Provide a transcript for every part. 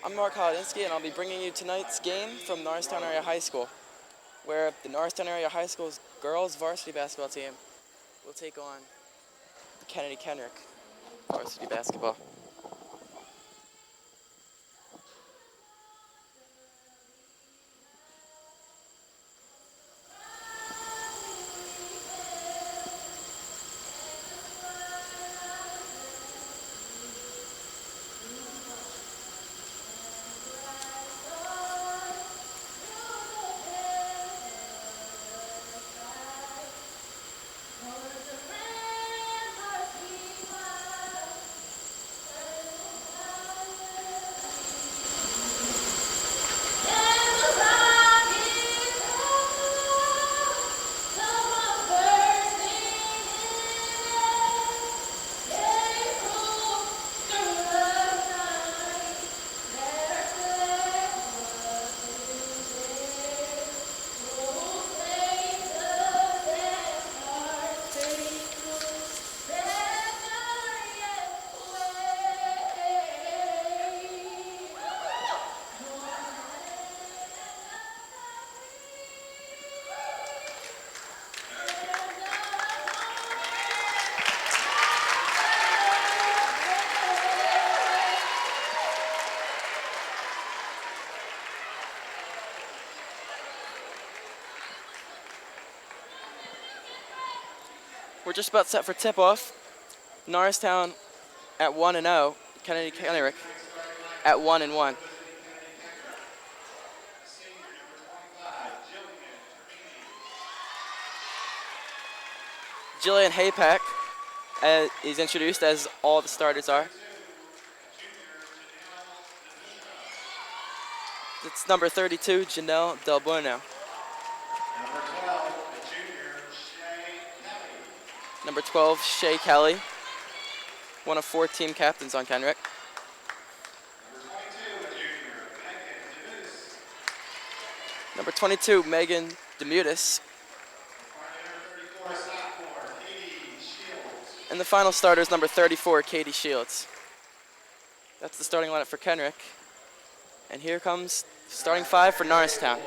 I'm Mark Holodinsky, and I'll be bringing you tonight's game from Norristown Area High School, where the Norristown Area High School's girls varsity basketball team will take on the Kenrick varsity basketball. We're just about set for tip-off. Norristown at 1-0, Kenrick at 1-1. Jillian Haypack is introduced, as all the starters are. It's number 32, Janelle Del Bueno. Number 12, Shay Kelly, one of 4 team captains on Kenrick. Number 22, Megan Demutis. And the final starter is number 34, Katie Shields. That's the starting lineup for Kenrick. And here comes starting 5 for Norristown.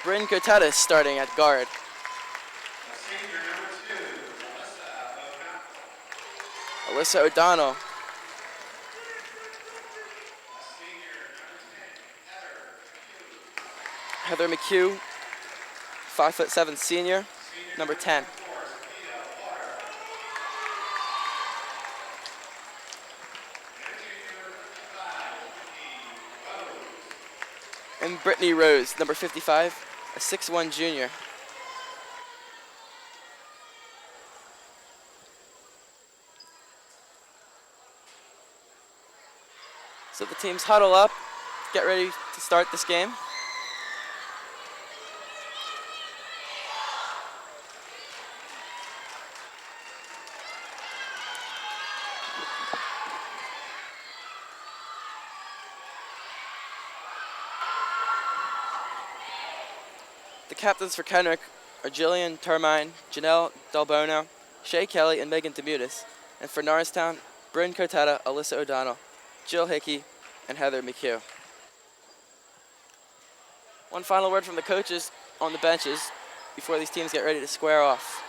Bryn Cotetta is starting at guard. Alyssa O'Donnell. Heather McHugh, 5'7" senior, number 10. And Brittany Rose, number 55, a 6'1" junior. So the teams huddle up, get ready to start this game. The captains for Kenrick are Jillian Termine, Janelle Del Bono, Shay Kelly, and Megan Demutis. And for Norristown, Bryn Cotetta, Alyssa O'Donnell, Jill Hickey, and Heather McHugh. One final word from the coaches on the benches before these teams get ready to square off.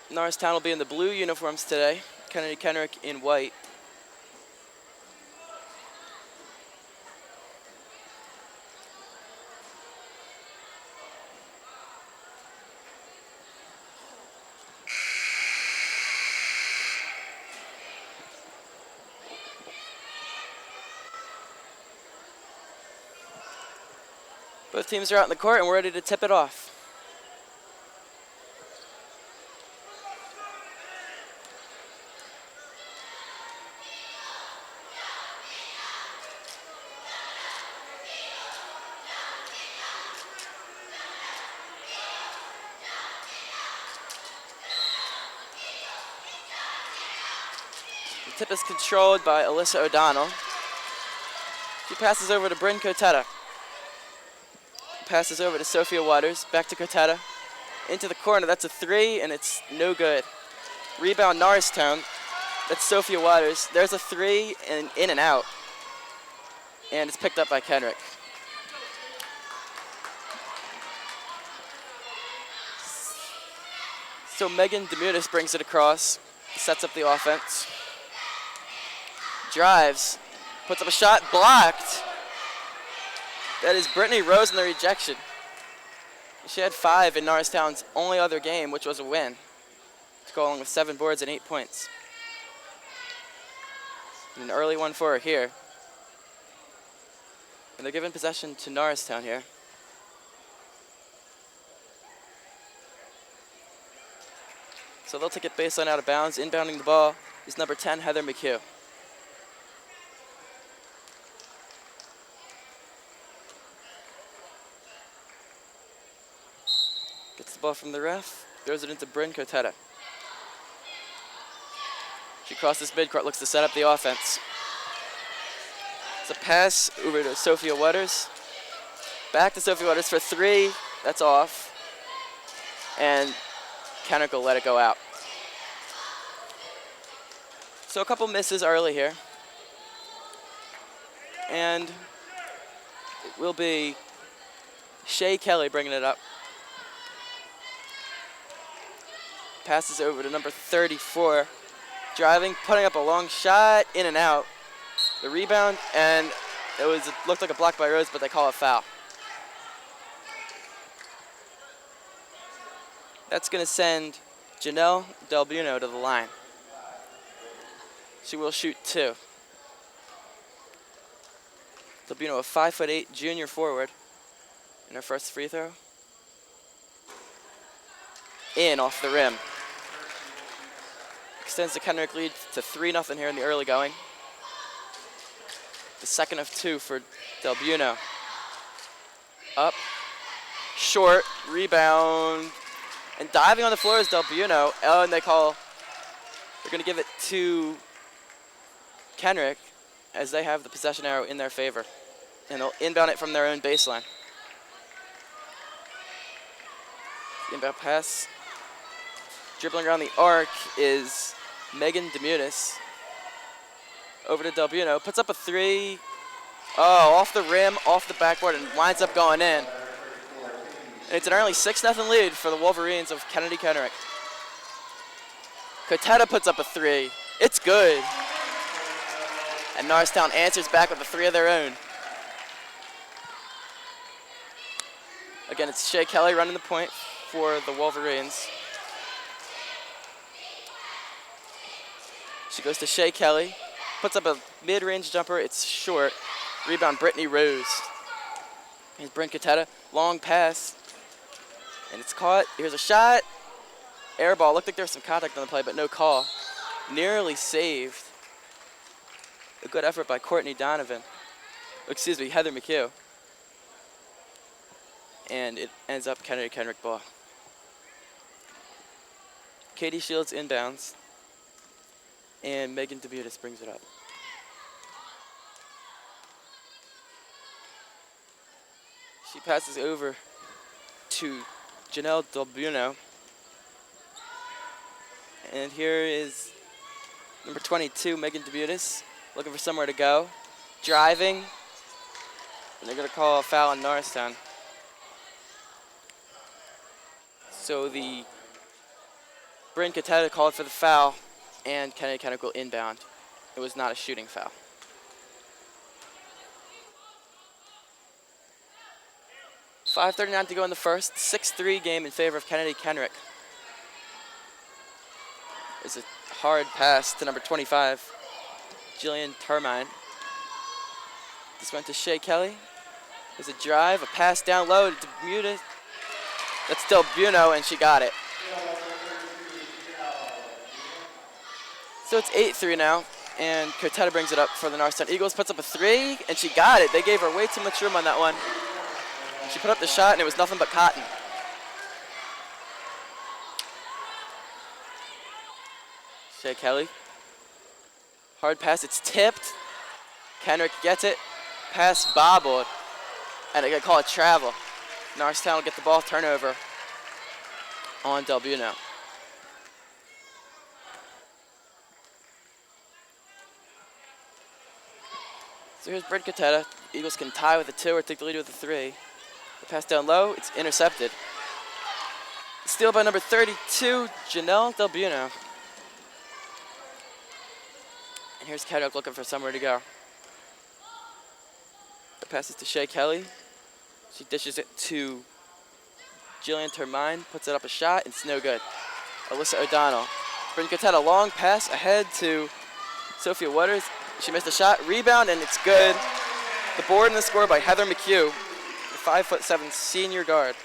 Norristown will be in the blue uniforms today, Kenrick in white. Both teams are out in the court and we're ready to tip it off. The tip is controlled by Alyssa O'Donnell. She passes over to Bryn Cotetta. Passes over to Sophia Waters. Back to Cotetta. Into the corner. That's a three, and it's no good. Rebound Norristown. That's Sophia Waters. There's a three, and in and out. And it's picked up by Kenrick. So Megan Demutis brings it across. Sets up the offense. Drives. Puts up a shot. Blocked. That is Brittany Rose in the rejection. She had 5 in Norristown's only other game, which was a win. Scoring with 7 boards and 8 points. An early one for her here. And they're giving possession to Norristown here. So they'll take it baseline out of bounds. Inbounding the ball is number 10, Heather McHugh. Gets the ball from the ref, throws it into Bryn Cotetta. She crosses midcourt, looks to set up the offense. It's a pass over to Sophia Waters. Back to Sophia Waters for 3. That's off. And Kenrick will let it go out. So a couple misses early here. And it will be Shay Kelly bringing it up. Passes over to number 34. Driving, putting up a long shot, in and out. The rebound, and it looked like a block by Rose, but they call a foul. That's going to send Janelle Delbuno to the line. She will shoot 2. Delbuno, a 5'8" junior forward, in her first free throw. In off the rim. Extends the Kenrick lead to 3-0 here in the early going. The second of 2 for Delbuno. Up, short, rebound, and diving on the floor is Delbuno. Oh, and they're going to give it to Kenrick as they have the possession arrow in their favor. And they'll inbound it from their own baseline. Inbound pass. Dribbling around the arc is Megan Demutis. Over to Delbuno, puts up a 3. Oh, off the rim, off the backboard, and winds up going in. And it's an early 6-0 lead for the Wolverines of Kennedy Kenrick. Cotetta puts up a 3. It's good. And Norristown answers back with a 3 of their own. Again, it's Shay Kelly running the point for the Wolverines. She goes to Shay Kelly, puts up a mid-range jumper. It's short. Rebound, Brittany Rose. Here's Bryn Cotetta, long pass, and it's caught. Here's a shot. Air ball. Looked like there was some contact on the play, but no call. Nearly saved. A good effort by Courtney Donovan. Excuse me, Heather McHugh. And it ends up Kennedy Kenrick ball. Katie Shields inbounds. And Megan Demutis brings it up. She passes over to Janelle Delbuno. And here is number 22, Megan Demutis, looking for somewhere to go. Driving. And they're going to call a foul on Norristown. So the Bryn Cotetta called for the foul, and Kennedy Kenrick will inbound. It was not a shooting foul. .5:39 to go in the first. 6-3 game in favor of Kennedy Kenrick. There's a hard pass to number 25, Jillian Termine. This went to Shay Kelly. There's a drive, a pass down low to Demutis. That's Delbuno, and she got it. So it's 8-3 now, and Cotetta brings it up for the Norristown Eagles, puts up a 3, and she got it. They gave her way too much room on that one. She put up the shot, and it was nothing but cotton. Shay Kelly. Hard pass, it's tipped. Kenrick gets it. Pass bobbled, and they call it travel. Norristown will get the ball, turnover on W now. So here's Brent Catetta. Eagles can tie with a 2 or take the lead with a 3. The pass down low, it's intercepted. Steal by number 32, Janelle Del Buno. And here's Kenrick looking for somewhere to go. The pass is to Shea Kelly. She dishes it to Jillian Termine, puts it up a shot, it's no good. Alyssa O'Donnell. Brent Catetta, long pass ahead to Sophia Waters. She missed a shot, rebound, and it's good. The board and the score by Heather McHugh, the 5'7" senior guard.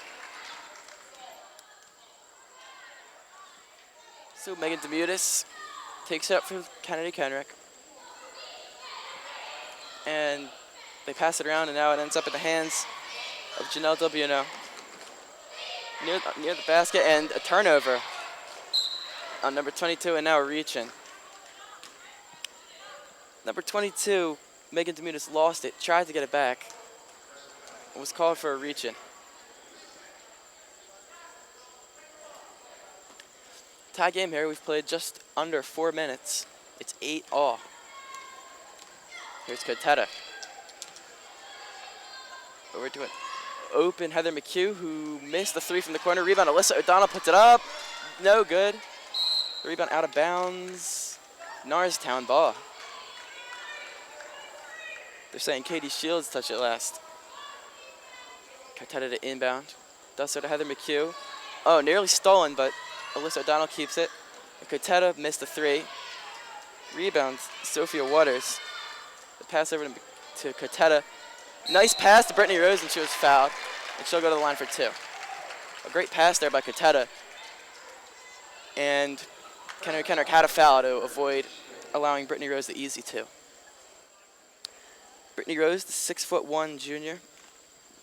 So Megan Demutis takes it up for Kennedy Kenrick. And they pass it around, and now it ends up in the hands of Janelle Del Buno. Near the basket, and a turnover on number 22, and now a reach-in. Number 22, Megan Demutis lost it, tried to get it back, and was called for a reach-in. Tie game here, we've played just under 4 minutes. It's 8-all. Here's Catetta. Over to an open Heather McHugh, who missed the 3 from the corner. Rebound, Alyssa O'Donnell puts it up. No good. The rebound out of bounds. Norristown ball. They're saying Katie Shields touched it last. Catetta to inbound. Does so to Heather McHugh. Oh, nearly stolen, but Alyssa O'Donnell keeps it. And Catetta missed the 3. Rebounds, Sophia Waters. The pass over to Catetta. Nice pass to Brittany Rose, and she was fouled. And she'll go to the line for 2. A great pass there by Catetta. And Kenrick had a foul to avoid allowing Brittany Rose the easy 2. Brittany Rose, the 6'1" junior.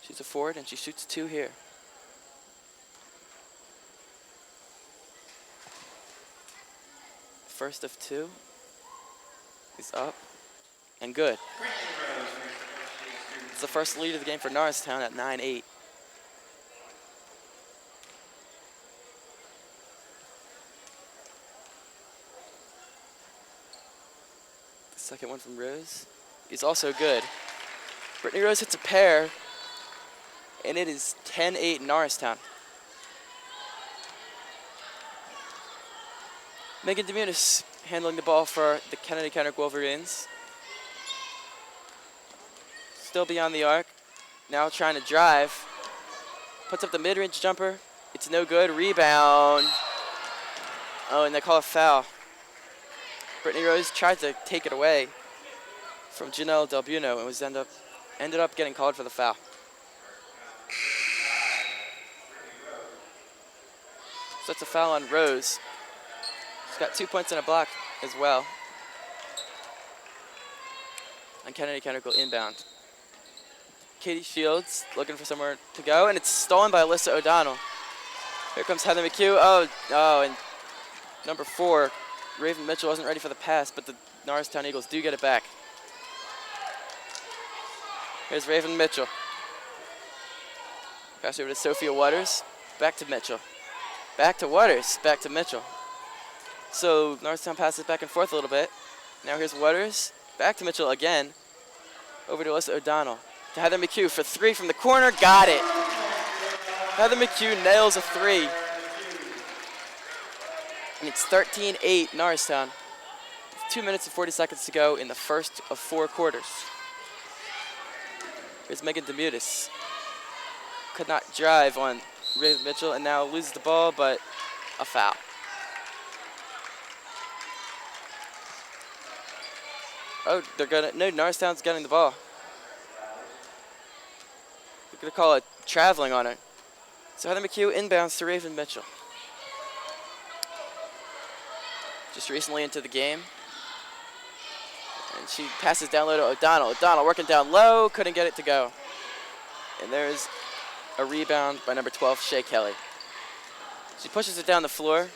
She's a forward, and she shoots 2 here. First of 2 is up and good. It's the first lead of the game for Norristown at 9-8. The second one from Rose is also good. Brittany Rose hits a pair, and it is 10-8 Norristown. Megan Demutis handling the ball for the Kennedy Kenrick Wolverines. Still beyond the arc. Now trying to drive. Puts up the mid-range jumper. It's no good. Rebound. Oh, and they call a foul. Brittany Rose tried to take it away from Janelle Del Buno and was ended up getting called for the foul. So that's a foul on Rose. She's got 2 points and a block as well. And Kennedy Kenrick will inbound. Katie Shields looking for somewhere to go, and it's stolen by Alyssa O'Donnell. Here comes Heather McHugh. Oh, and number 4, Raven Mitchell wasn't ready for the pass, but the Norristown Eagles do get it back. Here's Raven Mitchell. Pass over to Sophia Waters. Back to Mitchell. Back to Waters. Back to Mitchell. So Norristown passes back and forth a little bit. Now here's Waters. Back to Mitchell again. Over to Alyssa O'Donnell. To Heather McHugh for 3 from the corner. Got it. Heather McHugh nails a 3. And it's 13-8 Norristown. 2 minutes and 40 seconds to go in the first of 4 quarters. Here's Megan Demutis. Could not drive on Raven Mitchell and now loses the ball, but a foul. Oh, no, Norristown's getting the ball. They're gonna call it traveling on it. So Heather McHugh inbounds to Raven Mitchell. Just recently into the game. And she passes down low to O'Donnell. O'Donnell working down low, couldn't get it to go. And there's a rebound by number 12, Shea Kelly. She pushes it down the floor.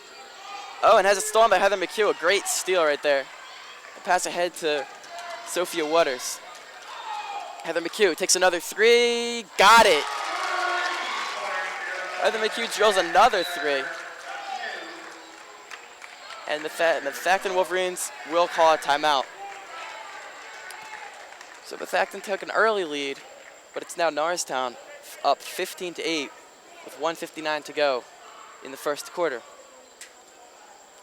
Oh, and has it stolen by Heather McHugh. A great steal right there. A pass ahead to Sophia Waters. Heather McHugh takes another three. Got it. Heather McHugh drills another three. And the Methacton Wolverines will call a timeout. So Methacton took an early lead, but it's now Norristown up 15-8 with 1:59 to go in the first quarter.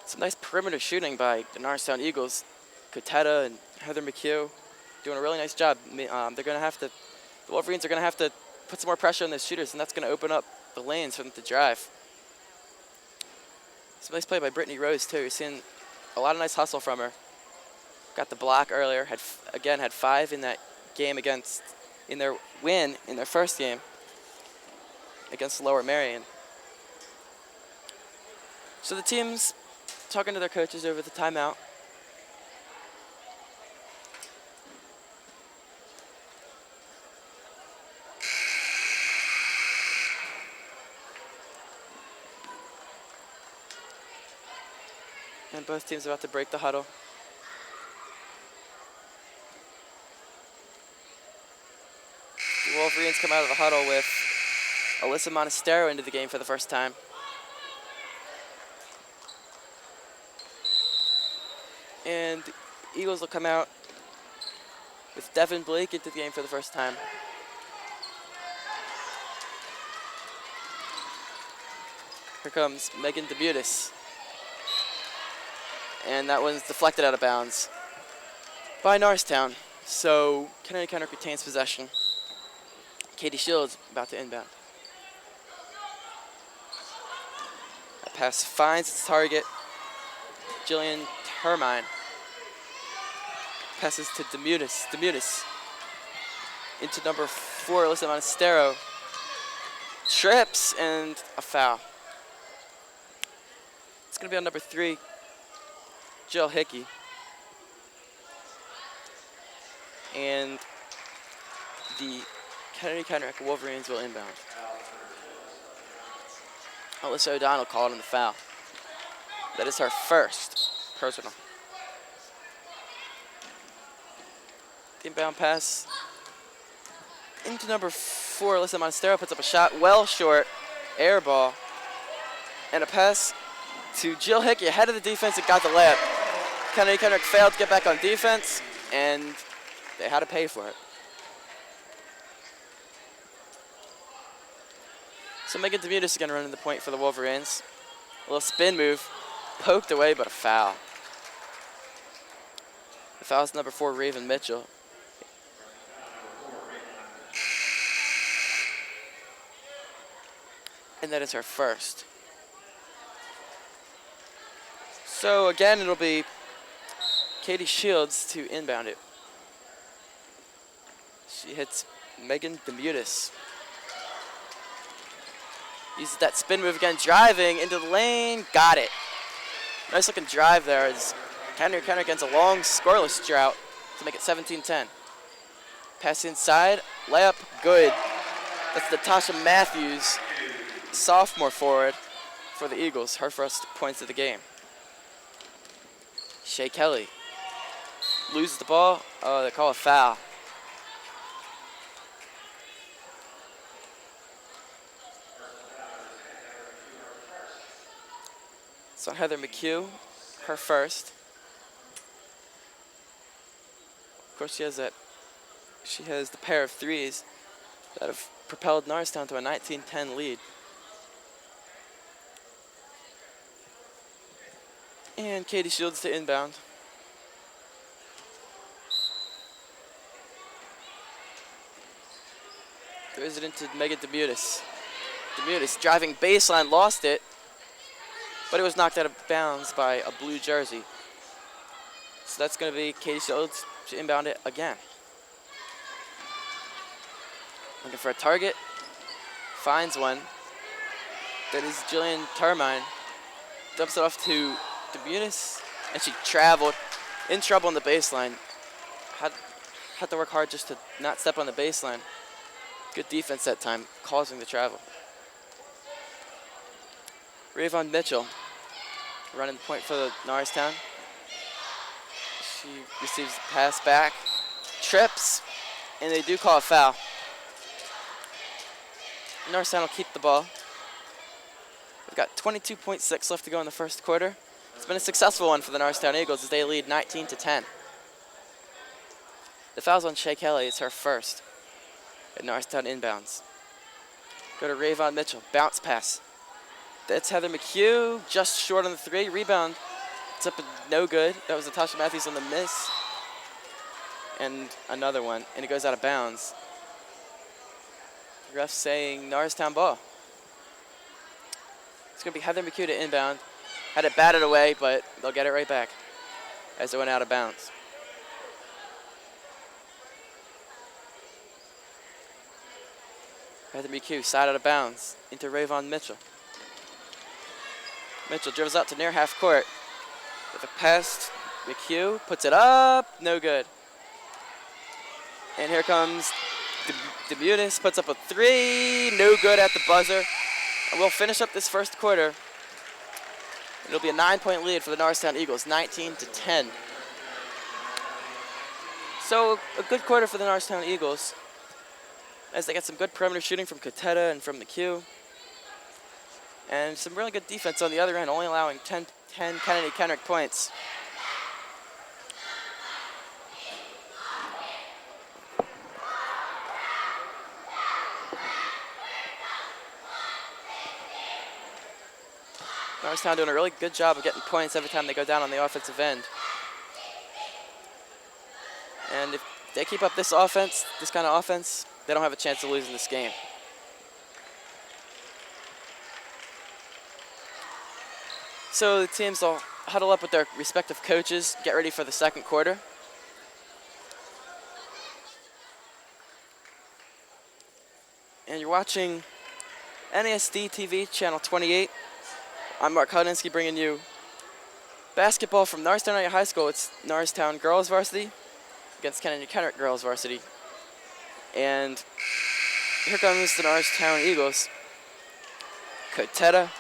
Some nice perimeter shooting by the Norristown Eagles. Cotetta and Heather McHugh doing a really nice job. The Wolverines are gonna have to put some more pressure on the shooters, and that's gonna open up the lanes for them to drive. Some nice play by Brittany Rose too. You're seeing a lot of nice hustle from her. Got the block earlier. Had 5 in that game in their win in their first game against Lower Merion. So the team's talking to their coaches over the timeout. And both teams about to break the huddle. The Wolverines come out of the huddle with Alyssa Monastero into the game for the first time. And the Eagles will come out with Devin Blake into the game for the first time. Here comes Megan Debutis. And that one's deflected out of bounds by Norristown. So Kenrick retains possession. Katie Shields about to inbound. That pass finds its target. Jillian Hermine passes to Demutis. Demutis into number 4, Alyssa Monastero. Trips and a foul. It's going to be on number 3, Jill Hickey. And the Kenrick Wolverines will inbound. Alyssa O'Donnell called on the foul. That is her first personal. The inbound pass into number 4, Alyssa Monastero puts up a shot well short, air ball, and a pass to Jill Hickey ahead of the defense and got the layup. Kenrick failed to get back on defense, and they had to pay for it. So Megan Demutis is going to run in the point for the Wolverines. A little spin move, poked away, but a foul. The foul is number 4, Raven Mitchell. And that is her first. So again, it'll be Katie Shields to inbound it. She hits Megan Demutis. Uses that spin move again, driving into the lane, got it. Nice looking drive there as Kenrick ends a long scoreless drought to make it 17-10. Pass inside, layup, good. That's Natasha Matthews, sophomore forward for the Eagles, her first points of the game. Shea Kelly loses the ball. Oh, they call a foul. So Heather McHugh, her first. Of course, she has the pair of threes that have propelled Norristown to a 19-10 lead. And Katie Shields to inbound. Throws it into Megan Demutis. Demutis driving baseline, lost it, but it was knocked out of bounds by a blue jersey. So that's going to be Katie Shields to inbound it again. Looking for a target. Finds one. That is Jillian Termine. Dumps it off to Demutis, and she traveled. In trouble on the baseline. Had to work hard just to not step on the baseline. Good defense that time, causing the travel. Raven Mitchell running the point for the Norristown. She receives the pass back, trips, And they do call a foul. Norristown will keep the ball. We've got 22.6 left to go in the first quarter. It's been a successful one for the Norristown Eagles as they lead 19-10. The foul's on Shea Kelly. It's her first at Norristown inbounds. Go to Rayvon Mitchell. Bounce pass. That's Heather McHugh. Just short on the three. Rebound. It's up and no good. That was Natasha Matthews on the miss. And another one. And it goes out of bounds. The ref saying Norristown ball. It's going to be Heather McHugh to inbound. Had it batted away, but they'll get it right back as it went out of bounds. Heather McHugh, side out of bounds, into Rayvon Mitchell. Mitchell dribbles out to near half court. With a pass, McHugh puts it up, no good. And here comes Demunis, puts up a three, no good at the buzzer. And we'll finish up this first quarter. It'll be a 9-point lead for the Norristown Eagles, 19-10. So a good quarter for the Norristown Eagles as they get some good perimeter shooting from Kateta and from the Q. And some really good defense on the other end, only allowing 10 Kennedy Kenrick points. Norristown doing a really good job of getting points every time they go down on the offensive end. And if they keep up this offense, this kind of offense, they don't have a chance of losing this game. So the teams will huddle up with their respective coaches, get ready for the second quarter. And you're watching NASD TV, channel 28. I'm Mark Hudinsky bringing you basketball from Norristown Area High School. It's Norristown girls varsity against Kennedy Kenrick girls varsity. And here comes the Norristown Eagles. Koteta,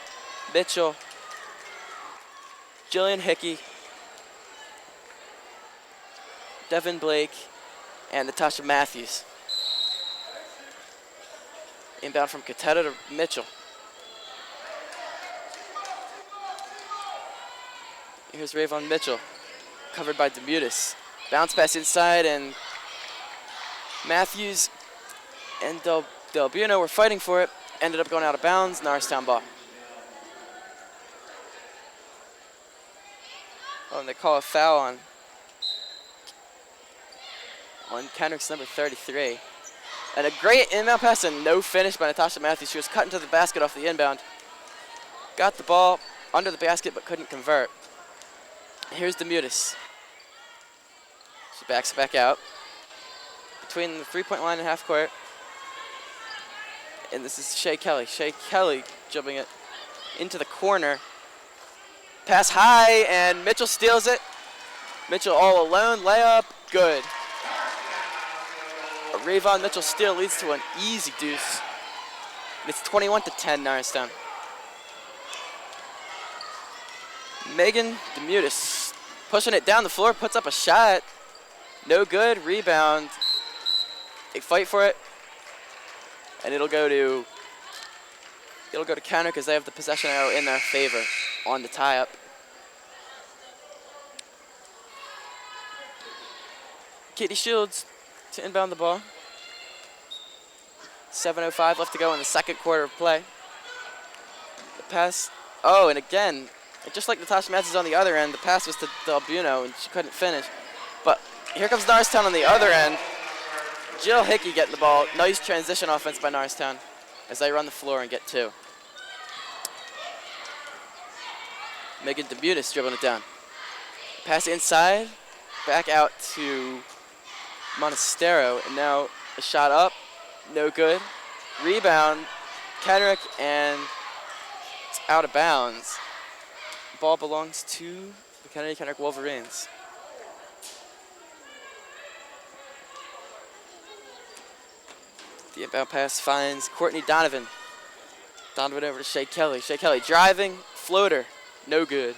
Mitchell, Jillian Hickey, Devin Blake, and Natasha Matthews. Inbound from Koteta to Mitchell. Here's Rayvon Mitchell, covered by Demutis. Bounce pass inside, and Matthews and Del Buono were fighting for it. Ended up going out of bounds. Norristown ball. Oh, and they call a foul on Kenrick's number 33. And a great inbound pass and no finish by Natasha Matthews. She was cut into the basket off the inbound. Got the ball under the basket but couldn't convert. Here's Demutis. She backs it back out. Between the three-point line and half court. And this is Shea Kelly. Shea Kelly jumping it into the corner. Pass high, and Mitchell steals it. Mitchell all alone, layup, good. A Rayvon Mitchell steal leads to an easy deuce. It's 21-10 Norristown. Megan Demutis pushing it down the floor, puts up a shot. No good, rebound. They fight for it. And it'll go to counter because they have the possession arrow in their favor on the tie-up. Katie Shields to inbound the ball. 7:05 left to go in the second quarter of play. The pass, oh, and again, just like Natasha Matthews on the other end, the pass was to Del Buono and she couldn't finish. But here comes Norristown on the other end. Jill Hickey getting the ball. Nice transition offense by Norristown as they run the floor and get two. Megan Demutis dribbling it down. Pass inside, back out to Monastero, and now a shot up, no good. Rebound, Kenrick, and it's out of bounds. Ball belongs to the Kennedy Kenrick Wolverines. The inbound pass finds Courtney Donovan. Donovan over to Shea Kelly. Shea Kelly driving, floater, no good.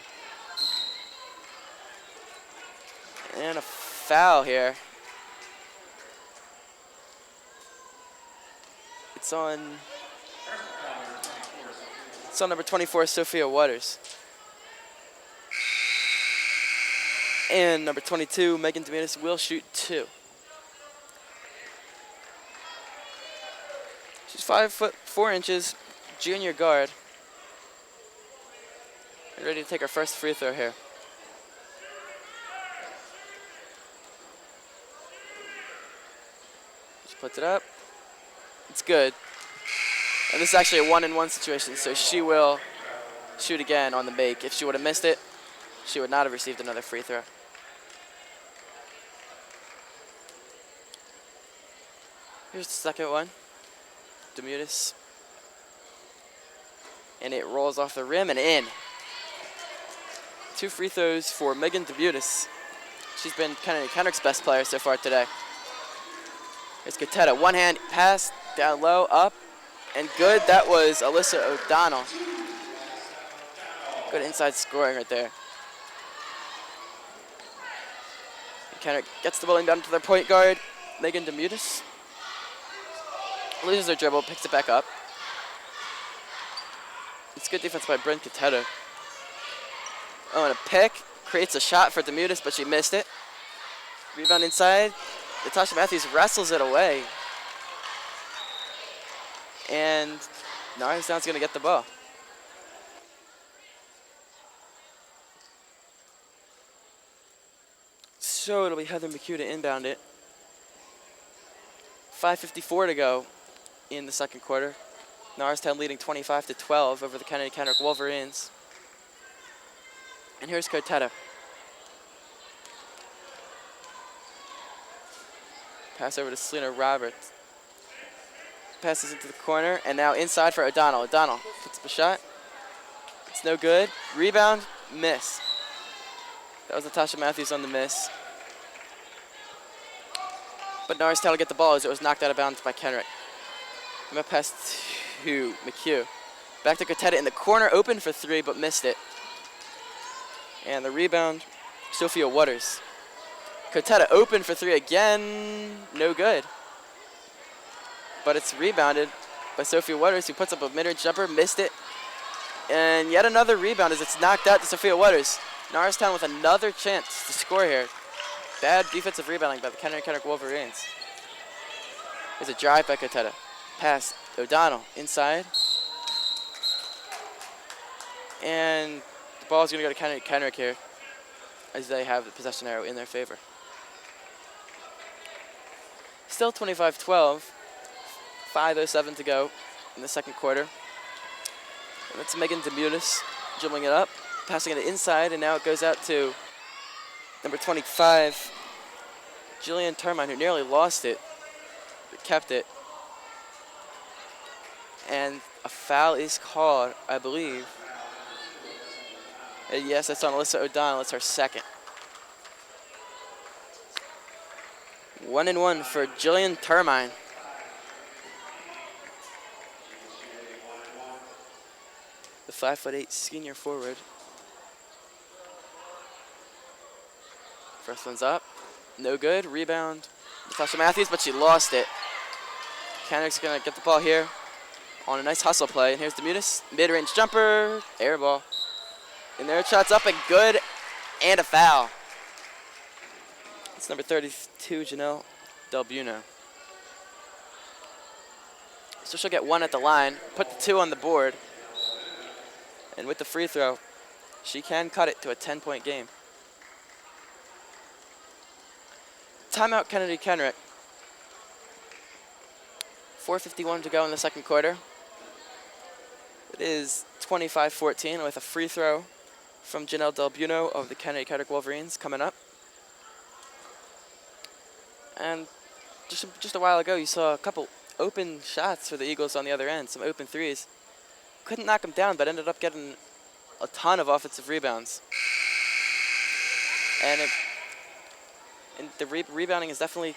And a foul here. It's on number 24, Sophia Waters. And number 22, Megan Dominguez, will shoot 2. She's 5'4", junior guard. And ready to take her first free throw here. She puts it up. It's good. And this is actually a 1-and-1 situation, so she will shoot again on the make. If she would have missed it, she would not have received another free throw. Here's the second one. Dominguez. And it rolls off the rim and in. 2 free throws for Megan Dominguez. She's been Kenrick's best player so far today. Here's Kateta. One-hand pass, down low, up, and good. That was Alyssa O'Donnell. Good inside scoring right there. And Kenrick gets the ball down to their point guard, Megan Dominguez. Loses her dribble, picks it back up. It's good defense by Brent Kateta. Oh, and a pick. Creates a shot for Dominguez, but she missed it. Rebound inside. Natasha Matthews wrestles it away. And Norristown's going to get the ball. So it'll be Heather McHugh to inbound it. 5:54 to go in the second quarter. Norristown leading 25-12 over the Kenrick Wolverines. And here's Kateta. Pass over to Selena Roberts. Passes into the corner, and now inside for O'Donnell. O'Donnell puts up a shot. It's no good. Rebound, miss. That was Natasha Matthews on the miss. But Norristown will get the ball as it was knocked out of bounds by Kenrick. I'm going to pass to McHugh. Back to Kateta in the corner, open for 3, but missed it. And the rebound, Sophia Waters. Kateta open for 3 again, no good. But it's rebounded by Sophia Waters, who puts up a mid-range jumper, missed it. And yet another rebound as it's knocked out to Sophia Waters. Norristown with another chance to score here. Bad defensive rebounding by the Kenrick Wolverines. There's a drive by Kateta. Pass, O'Donnell inside. And the ball is going to go to Kenrick here as they have the possession arrow in their favor. Still 25-12. 5:07 to go in the second quarter. And that's Megan Dominguez dribbling it up, passing it inside, and now it goes out to number 25, Jillian Termine, who nearly lost it, but kept it. And a foul is called, I believe. Yes, that's on Alyssa O'Donnell. It's her second. 1-and-1 for Jillian Termine. The 5'8" senior forward. First one's up. No good. Rebound. Natasha Matthews, but she lost it. Kenrick's going to get the ball here on a nice hustle play. And here's Dominguez. Mid-range jumper. Air ball. And their shot's up and good. And a foul. It's number 32, Janelle Del Buno. So she'll get 1 at the line. Put the 2 on the board. And with the free throw, she can cut it to a 10-point game. Timeout, Kenrick. 4:51 to go in the second quarter. It is 25-14 with a free throw from Janelle Del Buno of the Kenrick Wolverines coming up. And just a while ago, you saw a couple open shots for the Eagles on the other end, some open threes. Couldn't knock them down, but ended up getting a ton of offensive rebounds. And the rebounding has definitely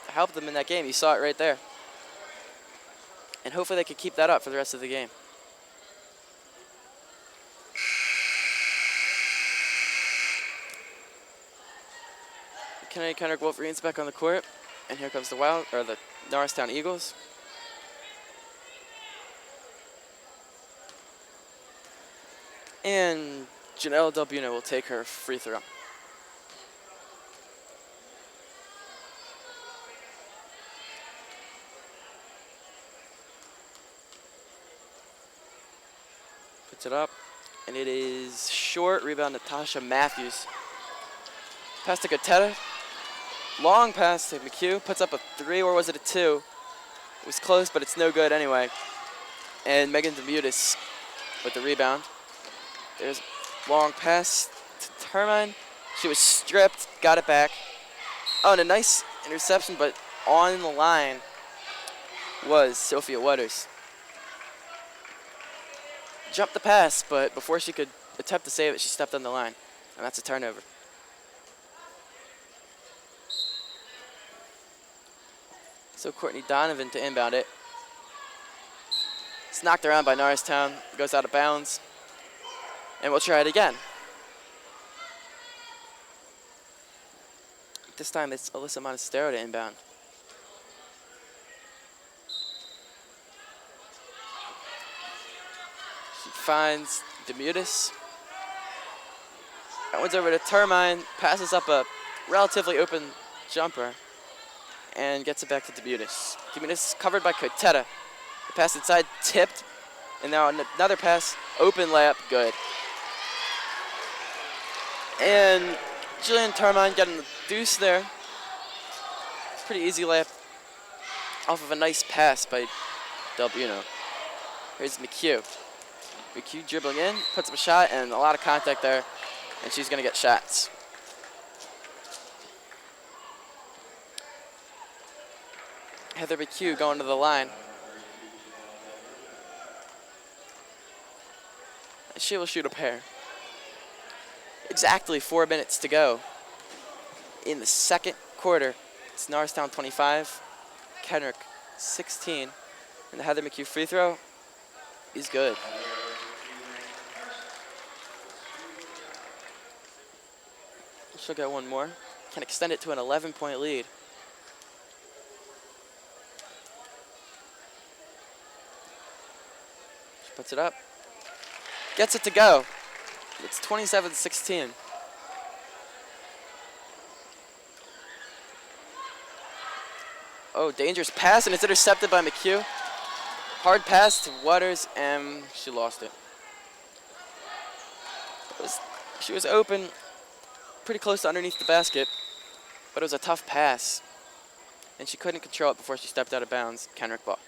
helped them in that game. You saw it right there. And hopefully they could keep that up for the rest of the game. Kenrick Wolverines back on the court. And here comes the Norristown Eagles. And Janelle Delbuno will take her free throw. Puts it up, and it is short. Rebound, Natasha Matthews. Pass to Goteta. Long pass to McHugh. Puts up a 3, or was it a 2? It was close, but it's no good anyway. And Megan Demutis with the rebound. There's a long pass to Termine. She was stripped, got it back. Oh, and a nice interception, but on the line was Sophia Waters. Jumped the pass, but before she could attempt to save it, she stepped on the line. And that's a turnover. So Courtney Donovan to inbound it. It's knocked around by Norristown. Goes out of bounds. And we'll try it again. This time it's Alyssa Monastero to inbound. She finds Demutis. That one's over to Termine. Passes up a relatively open jumper. And gets it back to Demutis. Demutis is covered by Cotetta. The pass inside, tipped. And now another pass, open layup, good. And Jillian Termine getting the deuce there. Pretty easy layup off of a nice pass by Delbuno. Here's McHugh. McHugh dribbling in, puts up a shot, and a lot of contact there. And she's going to get shots. Heather McHugh going to the line. And she will shoot a pair. Exactly 4 minutes to go in the second quarter. It's Norristown 25, Kenrick 16. And the Heather McHugh free throw is good. She'll get one more. Can extend it to an 11-point lead. Puts it up. Gets it to go. It's 27-16. Oh, dangerous pass, and it's intercepted by McHugh. Hard pass to Waters, and she lost it. She was open, pretty close to underneath the basket, but it was a tough pass. And she couldn't control it before she stepped out of bounds. Kenrick ball.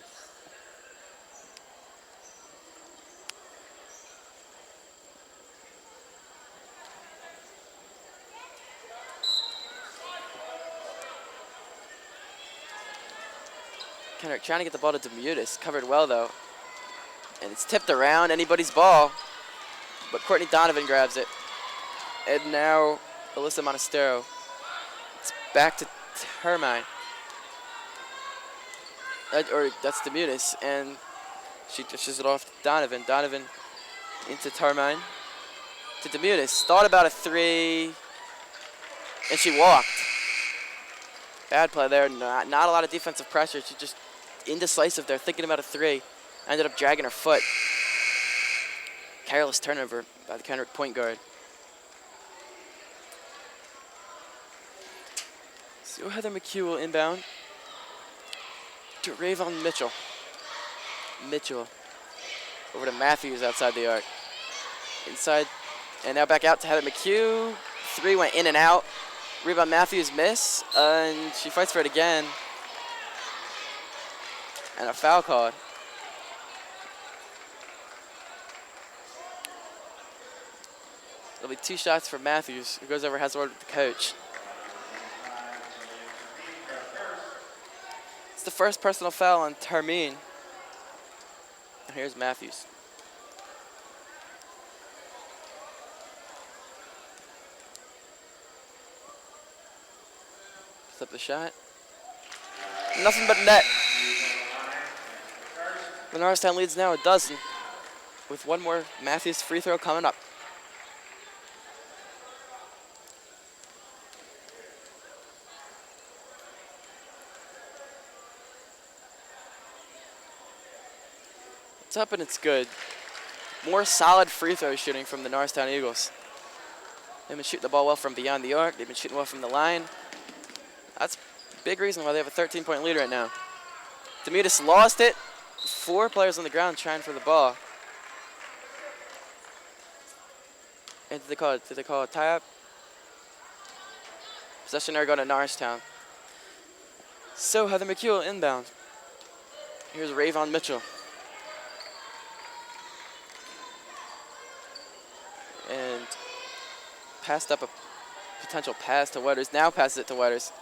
Kenrick trying to get the ball to Demutis. Covered well, though. And it's tipped around. Anybody's ball. But Courtney Donovan grabs it. And now Alyssa Monastero. It's back to Termine. Or that's Demutis. And she dishes it off to Donovan. Donovan into Termine. To Demutis. Thought about a 3. And she walked. Bad play there. Not a lot of defensive pressure. She just indecisive there, thinking about a 3. Ended up dragging her foot. Careless turnover by the Kenrick point guard. So Heather McHugh will inbound to Rayvon Mitchell. Mitchell over to Matthews outside the arc. Inside, and now back out to Heather McHugh. 3 went in and out. Rebound Matthews miss, and she fights for it again. And a foul called. It'll be 2 shots for Matthews, who goes over, has a word with the coach. It's the first personal foul on Termine. And here's Matthews. Puts up the shot. Nothing but net. The Norristown leads now a dozen, with one more Matthews free throw coming up. It's up and it's good. more solid free throw shooting from the Norristown Eagles. They've been shooting the ball well from beyond the arc. They've been shooting well from the line. That's a big reason why they have a 13-point lead right now. Demutis lost it. 4 players on the ground trying for the ball. And did they call it tie-up? Possession there going to Norristown. So Heather McHugh inbound. Here's Rayvon Mitchell. And passed up a potential pass to Wetters. Now passes it to Wetters.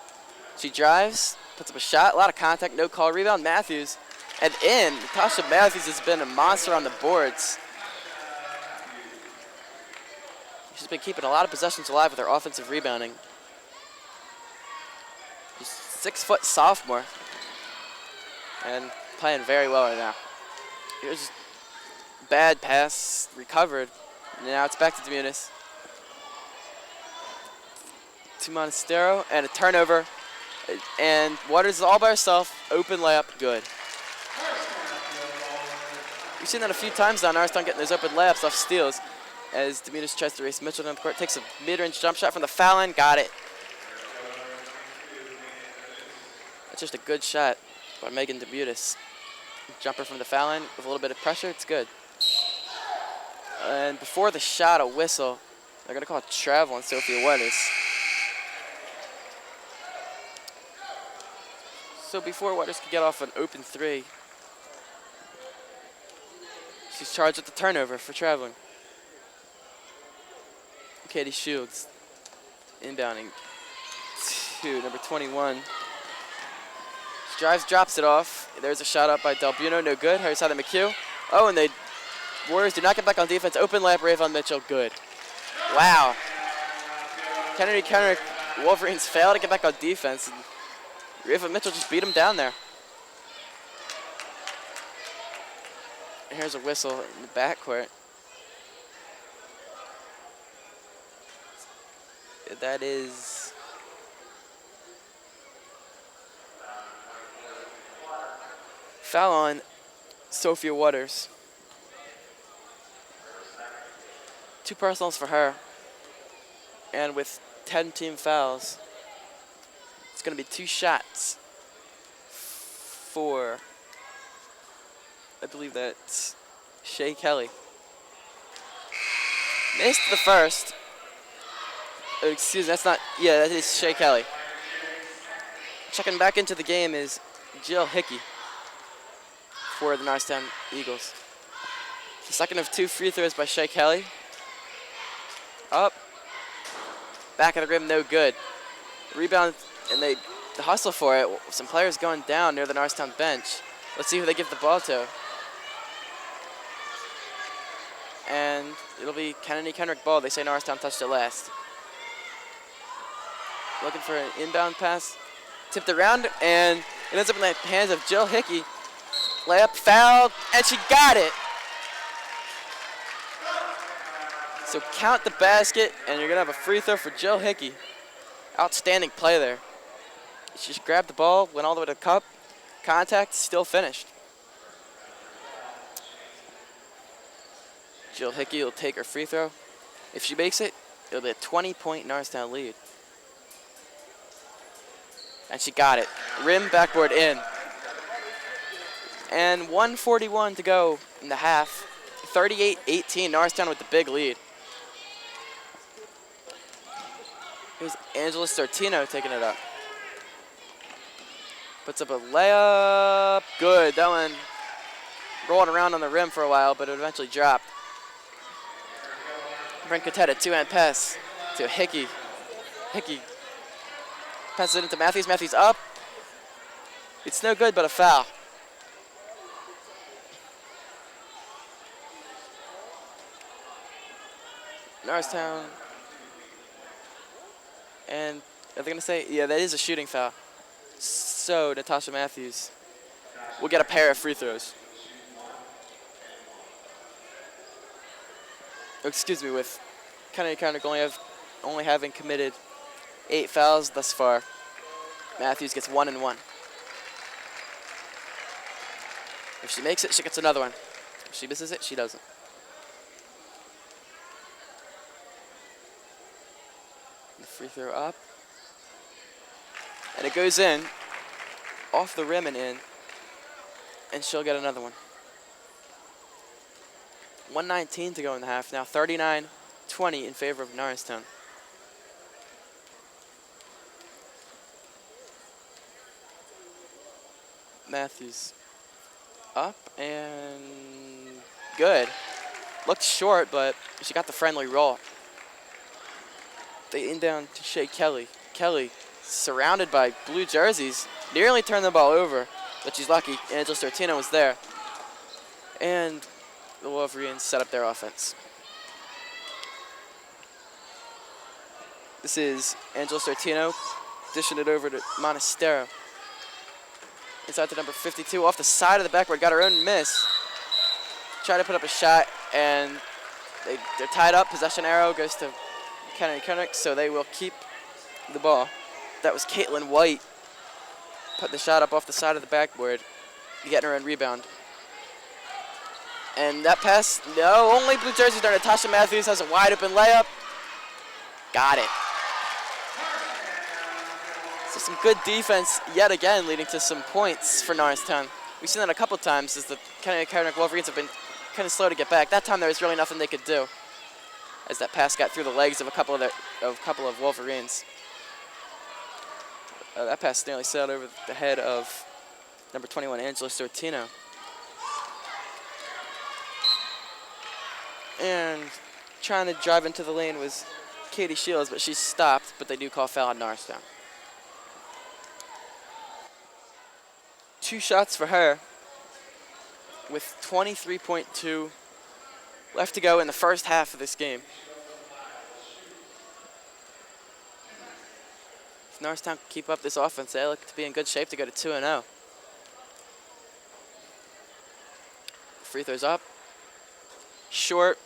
She drives, puts up a shot, a lot of contact, no call. Rebound Matthews. And in. Natasha Matthews has been a monster on the boards. She's been keeping a lot of possessions alive with her offensive rebounding. She's a 6-foot sophomore. And playing very well right now. Here's a bad pass, recovered. And now it's back to Demutis. To Montestero, and a turnover. And Waters is all by herself. Open layup, good. We've seen that a few times now. Norristown getting those open layups off steals. As Demutis tries to race Mitchell down the court, takes a mid-range jump shot from the foul line, got it. That's just a good shot by Megan Demutis. Jumper from the foul line with a little bit of pressure, it's good. And before the shot, a whistle. They're gonna call it travel on Sophia Wetters. So before Wetters could get off an open 3, she's charged with the turnover for traveling. Katie Shields inbounding to number 21. She drives, drops it off. There's a shot up by Del Buno, no good. Here's Heather McHugh. Oh, and the Warriors do not get back on defense. Open layup, Rayvon Mitchell, good. Wow. Kenrick, Wolverines fail to get back on defense. And Rayvon Mitchell just beat him down there. And here's a whistle in the backcourt. That is foul on Sophia Waters. 2 personals for her. And with 10 team fouls, it's going to be 2 shots for, I believe that's Shay Kelly. Missed the first. Oh, excuse me, that's not, yeah, that is Shay Kelly. Checking back into the game is Jill Hickey for the Norristown Eagles. The second of 2 free throws by Shay Kelly. Up. Back of the rim, no good. Rebound, and the hustle for it. Some players going down near the Norristown bench. Let's see who they give the ball to. And it'll be Kenrick ball. They say Norristown touched it last. Looking for an inbound pass. Tipped around, and it ends up in the hands of Jill Hickey. Layup, foul, and she got it. So count the basket, and you're going to have a free throw for Jill Hickey. Outstanding play there. She just grabbed the ball, went all the way to the cup. Contact, still finished. Jill Hickey will take her free throw. If she makes it, it'll be a 20-point Norristown lead. And she got it. Rim, backboard, in. And 1:41 to go in the half. 38-18, Norristown with the big lead. Here's Angela Sortino taking it up. Puts up a layup. Good. That one rolled around on the rim for a while, but it eventually dropped. Brent Cotet, a 2-hand pass to Hickey. Hickey passes it into Matthews. Matthews up. It's no good, but a foul. Norristown. And are they going to say, yeah, that is a shooting foul. So Natasha Matthews will get a pair of free throws. Oh, excuse me, with Kenrick only having committed 8 fouls thus far. Matthews gets 1 and 1. If she makes it, she gets another one. If she misses it, she doesn't. Free throw up. And it goes in, off the rim and in. And she'll get another one. 1:19 to go in the half. Now 39-20 in favor of Norristown. Matthews up and good. Looked short, but she got the friendly roll. They in down to Shea Kelly. Kelly, surrounded by blue jerseys, nearly turned the ball over, but she's lucky. Angela Sortino was there. And the Wolverines set up their offense. This is Angela Sortino dishing it over to Monastero. Inside to number 52, off the side of the backboard, got her own miss. Tried to put up a shot, and they're tied up. Possession arrow goes to Kenrick, so they will keep the ball. That was Caitlin White. Put the shot up off the side of the backboard, getting her own rebound. And that pass, no, only blue jerseys there. Natasha Matthews has a wide open layup. Got it. So some good defense yet again, leading to some points for Norristown. We've seen that a couple times as the Kenrick Wolverines have been kind of slow to get back. That time there was really nothing they could do, as that pass got through the legs of a couple of Wolverines. That pass nearly sailed over the head of number 21, Angela Sortino. And trying to drive into the lane was Katie Shields, but she stopped, but they do call foul on Norristown. 2 shots for her with 23.2 left to go in the first half of this game. If Norristown can keep up this offense, they look to be in good shape to go to 2-0. Free throws up. Short.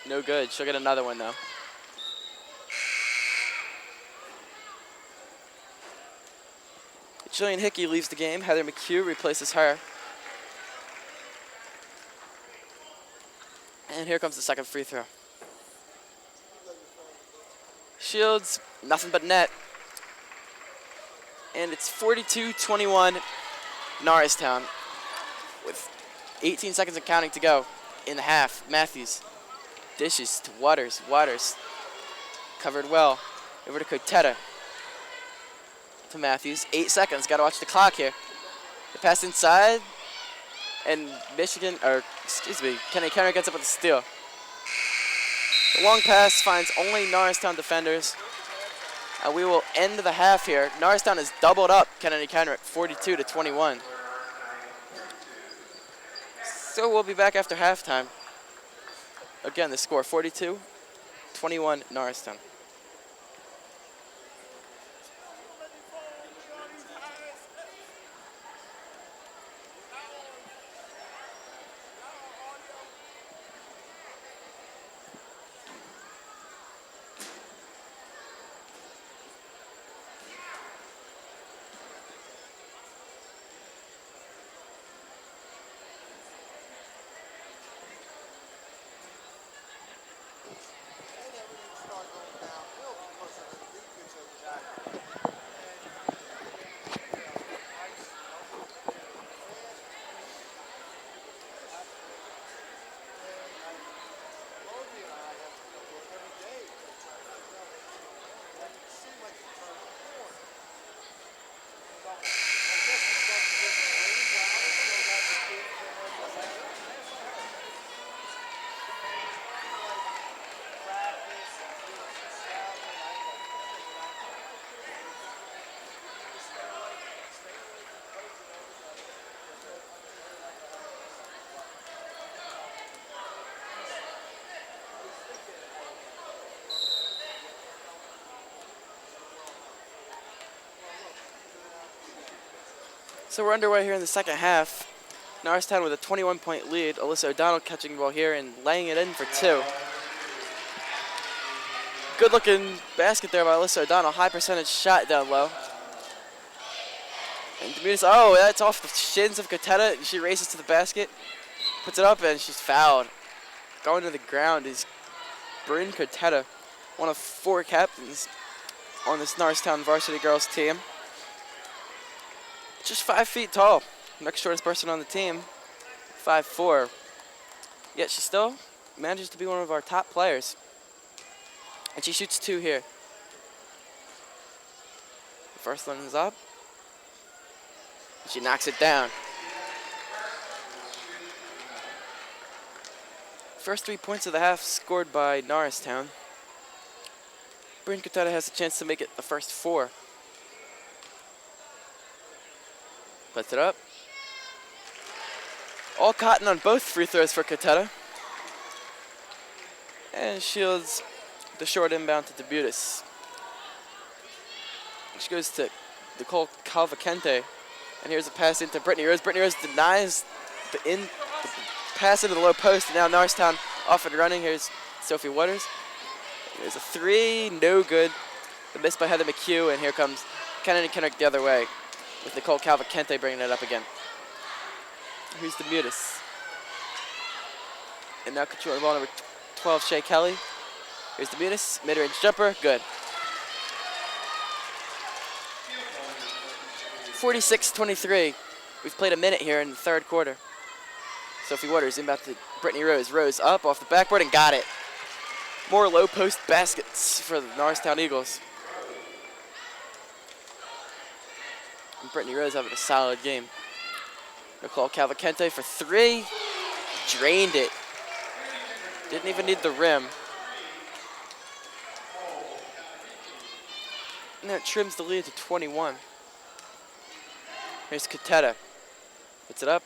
No good. She'll get another one, though. Jillian Hickey leaves the game. Heather McHugh replaces her. And here comes the second free throw. Shields, nothing but net. And it's 42-21 Norristown with 18 seconds and counting to go in the half. Matthews dishes to Waters. Waters covered well. Over to Cotetta. To Matthews. 8 seconds. Got to watch the clock here. The pass inside. And Kenny Kenrick gets up with a steal. The long pass finds only Norristown defenders. And we will end the half here. Norristown has doubled up Kennedy Kenrick, 42-21. So we'll be back after halftime. Again, the score, 42-21 Norristown. So we're underway here in the second half. Norristown with a 21-point lead. Alyssa O'Donnell catching the ball here and laying it in for 2. Good-looking basket there by Alyssa O'Donnell. High percentage shot down low. And Demunis, oh, that's off the shins of Cotetta. She races to the basket, puts it up, and she's fouled. Going to the ground is Bryn Cotetta, one of 4 captains. on this Norristown varsity girls team. Just 5 feet tall. Next shortest person on the team, 5'4". Yet she still manages to be one of our top players. And she shoots 2 here. The first one is up. She knocks it down. First 3 points of the half scored by Norristown. Bryn Kateta has a chance to make it the first 4. Puts it up. All cotton on both free throws for Kateta. And shields the short inbound to Debutis. Which goes to Nicole Calvacente. And here's a pass into Brittany Rose. Brittany Rose denies the pass into the low post. And now Norristown off and running. Here's Sophie Waters. There's a 3, no good. The miss by Heather McHugh. And here comes Kennedy Kenrick the other way with Nicole Calvacente bringing it up again. Here's Debutis. And now controlling the ball, number 12, Shea Kelly. Here's Debutis, mid-range jumper, good. 46-23. We've played a minute here in the third quarter. Sophie Waters inbound to Brittany Rose. Rose up off the backboard and got it. More low post baskets for the Norristown Eagles. And Brittany Rose having a solid game. Nicole Calvacente for 3. Drained it. Didn't even need the rim. And that trims the lead to 21. Here's Kateta. Puts it up.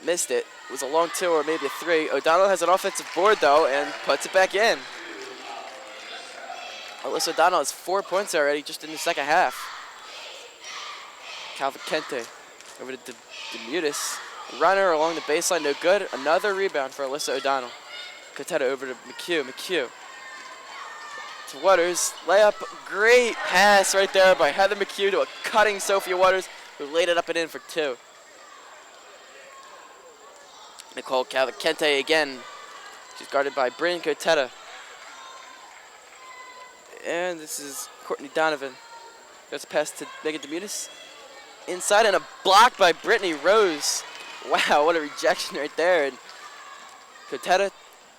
Missed it. It was a long 2 or maybe a 3. O'Donnell has an offensive board though and puts it back in. Alyssa O'Donnell has 4 points already just in the second half. Calvacente over to Demutis. Runner along the baseline, no good. Another rebound for Alyssa O'Donnell. Kateta over to McHugh. McHugh to Waters. Layup. Great pass right there by Heather McHugh to a cutting Sophia Waters, who laid it up and in for 2. Nicole Calvacente again. She's guarded by Bryn Kateta. And this is Courtney Donovan. There's a pass to Megan Demutis. Inside and a block by Brittany Rose. Wow, what a rejection right there. And Kateta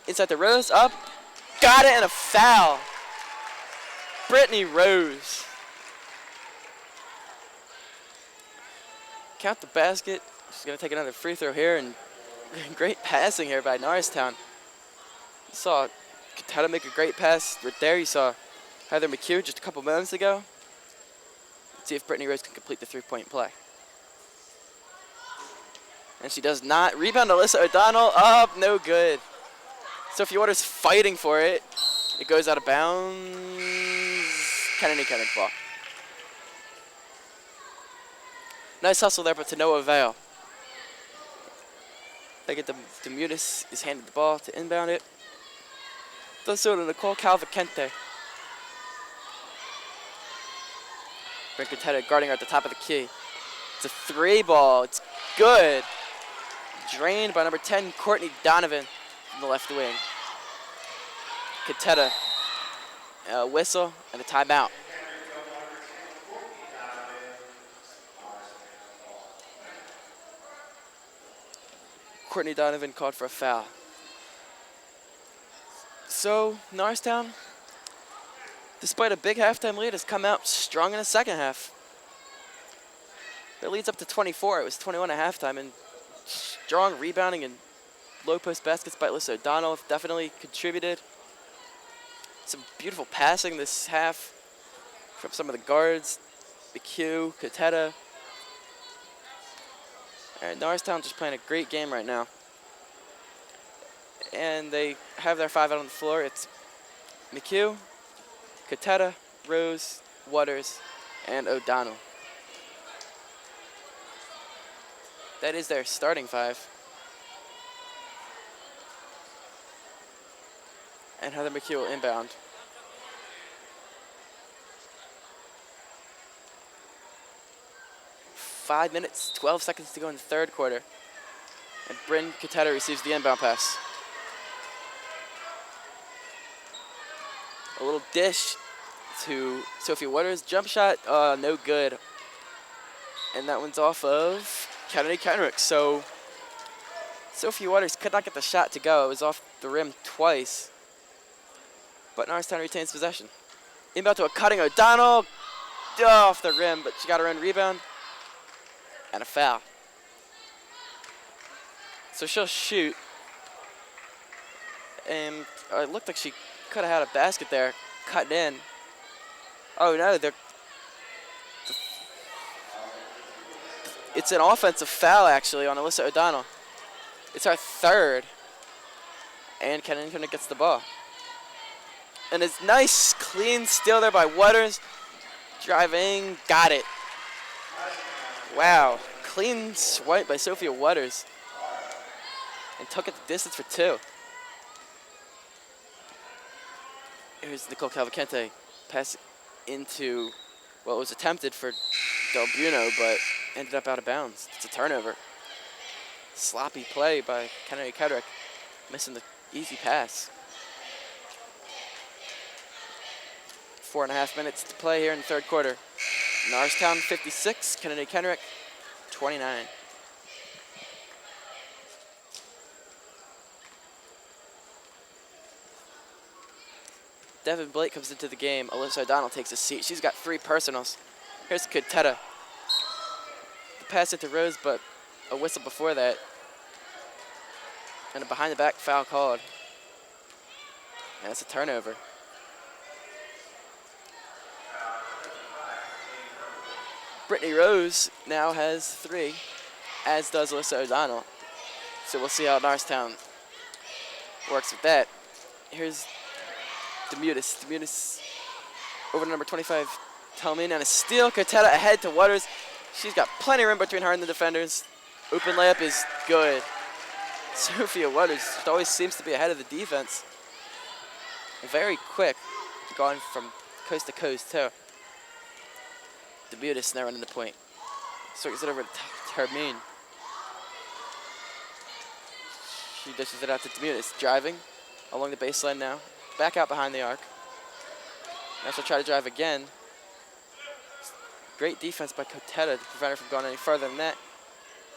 inside the Rose, up, got it, and a foul. Brittany Rose. Count the basket. She's gonna take another free throw here, and great passing here by Norristown. You saw Kateta make a great pass right there. You saw Heather McHugh just a couple minutes ago. Let's see if Brittany Rose can complete the 3-point play. And she does not. Rebound Alyssa O'Donnell, up, no good. Sophie Waters fighting for it. It goes out of bounds. Kennedy Kenrick ball. Nice hustle there, but to no avail. They get Demutis is handed the ball to inbound it. Does so to Nicole Calvacente. Bryn Kateta guarding her at the top of the key. It's a 3 ball. It's good. Drained by number 10, Courtney Donovan from the left wing. Kateta, a whistle and a timeout. Courtney Donovan called for a foul. So Norristown, despite a big halftime lead, has come out strong in the second half. Their lead's up to 24. It was 21 at halftime, and strong rebounding and low post baskets by Alyssa O'Donnell have definitely contributed. Some beautiful passing this half from some of the guards. McHugh, Kateta. And Norristown just playing a great game right now. And they have their 5 out on the floor. It's McHugh, Kateta, Rose, Waters, and O'Donnell. That is their starting 5. And Heather McHugh will inbound. Five minutes, 12 seconds to go in the third quarter. And Bryn Kateta receives the inbound pass. A little dish to Sophia Waters. Jump shot, no good. And that one's off of Kennedy Kenrick. So Sophia Waters could not get the shot to go. It was off the rim twice. But Norristown retains possession. Inbound to a cutting O'Donnell. Off the rim, but she got her own rebound. And a foul. So she'll shoot. And it looked like she could have had a basket there. Cutting in. Oh no, it's an offensive foul actually on Alyssa O'Donnell. It's our third. And Kenrick gets the ball. And it's nice, clean steal there by Waters. Driving, got it. Wow, clean swipe by Sophia Waters. And took it the distance for two. Here's Nicole Calvacente. Pass into what was attempted for Del Buono, but ended up out of bounds. It's a turnover. Sloppy play by Kennedy Kenrick, missing the easy pass. 4.5 minutes to play here in the third quarter. Norristown 56, Kennedy Kenrick 29. Devin Blake comes into the game. Alyssa O'Donnell takes a seat. She's got 3 personals. Here's Kuteta. The pass into Rose, but a whistle before that. And a behind-the-back foul called. And it's a turnover. Brittany Rose now has 3, as does Alyssa O'Donnell. So we'll see how Norristown works with that. Here's Demutis. Demutis over to number 25, Tillman, and a steal. Kuteta ahead to Waters. She's got plenty of room between her and the defenders. Open layup is good. Sophia Waters always seems to be ahead of the defense. Very quick, going from coast to coast too. Demutis now running the point. Circles it over to Termine. She dishes it out to Demutis. Driving along the baseline now. Back out behind the arc. Now she'll try to drive again. Great defense by Kuteta to prevent her from going any further than that.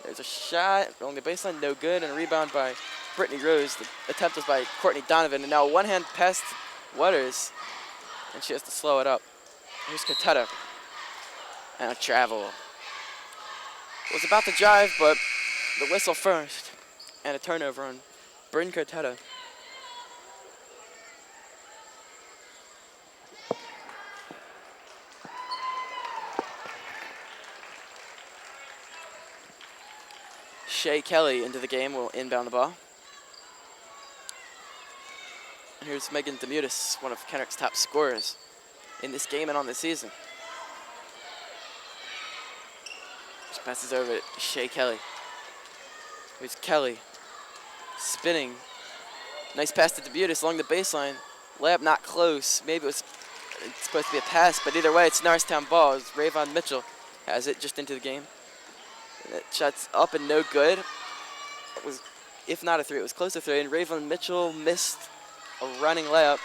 There's a shot along the baseline, no good, and a rebound by Brittany Rose. The attempt was by Courtney Donovan, and now a one-hand pass to Waters, and she has to slow it up. Here's Kuteta. And a travel. Was about to drive, but the whistle first. And a turnover on Bryn Kuteta. Shay Kelly into the game will inbound the ball. And here's Megan Demutis, one of Kenrick's top scorers in this game and on this season. Passes over to Shay Kelly. Here's Kelly spinning. Nice pass to Demutis along the baseline. Layup not close. Maybe it's supposed to be a pass, but either way, it's Norristown ball. It's Rayvon Mitchell has it just into the game. And that shot's up and no good. It was, if not a 3, it was close to 3. And Rayvon Mitchell missed a running layup.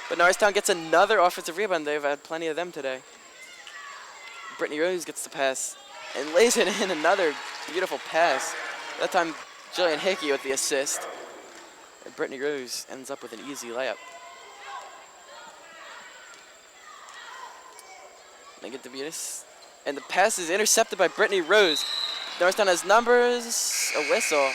But Norristown gets another offensive rebound. They've had plenty of them today. Brittany Rose gets the pass and lays it in. Another beautiful pass. That time, Jillian Hickey with the assist. And Brittany Rose ends up with an easy layup. Megan Demutis. And the pass is intercepted by Brittany Rose. Norristown has numbers. A whistle.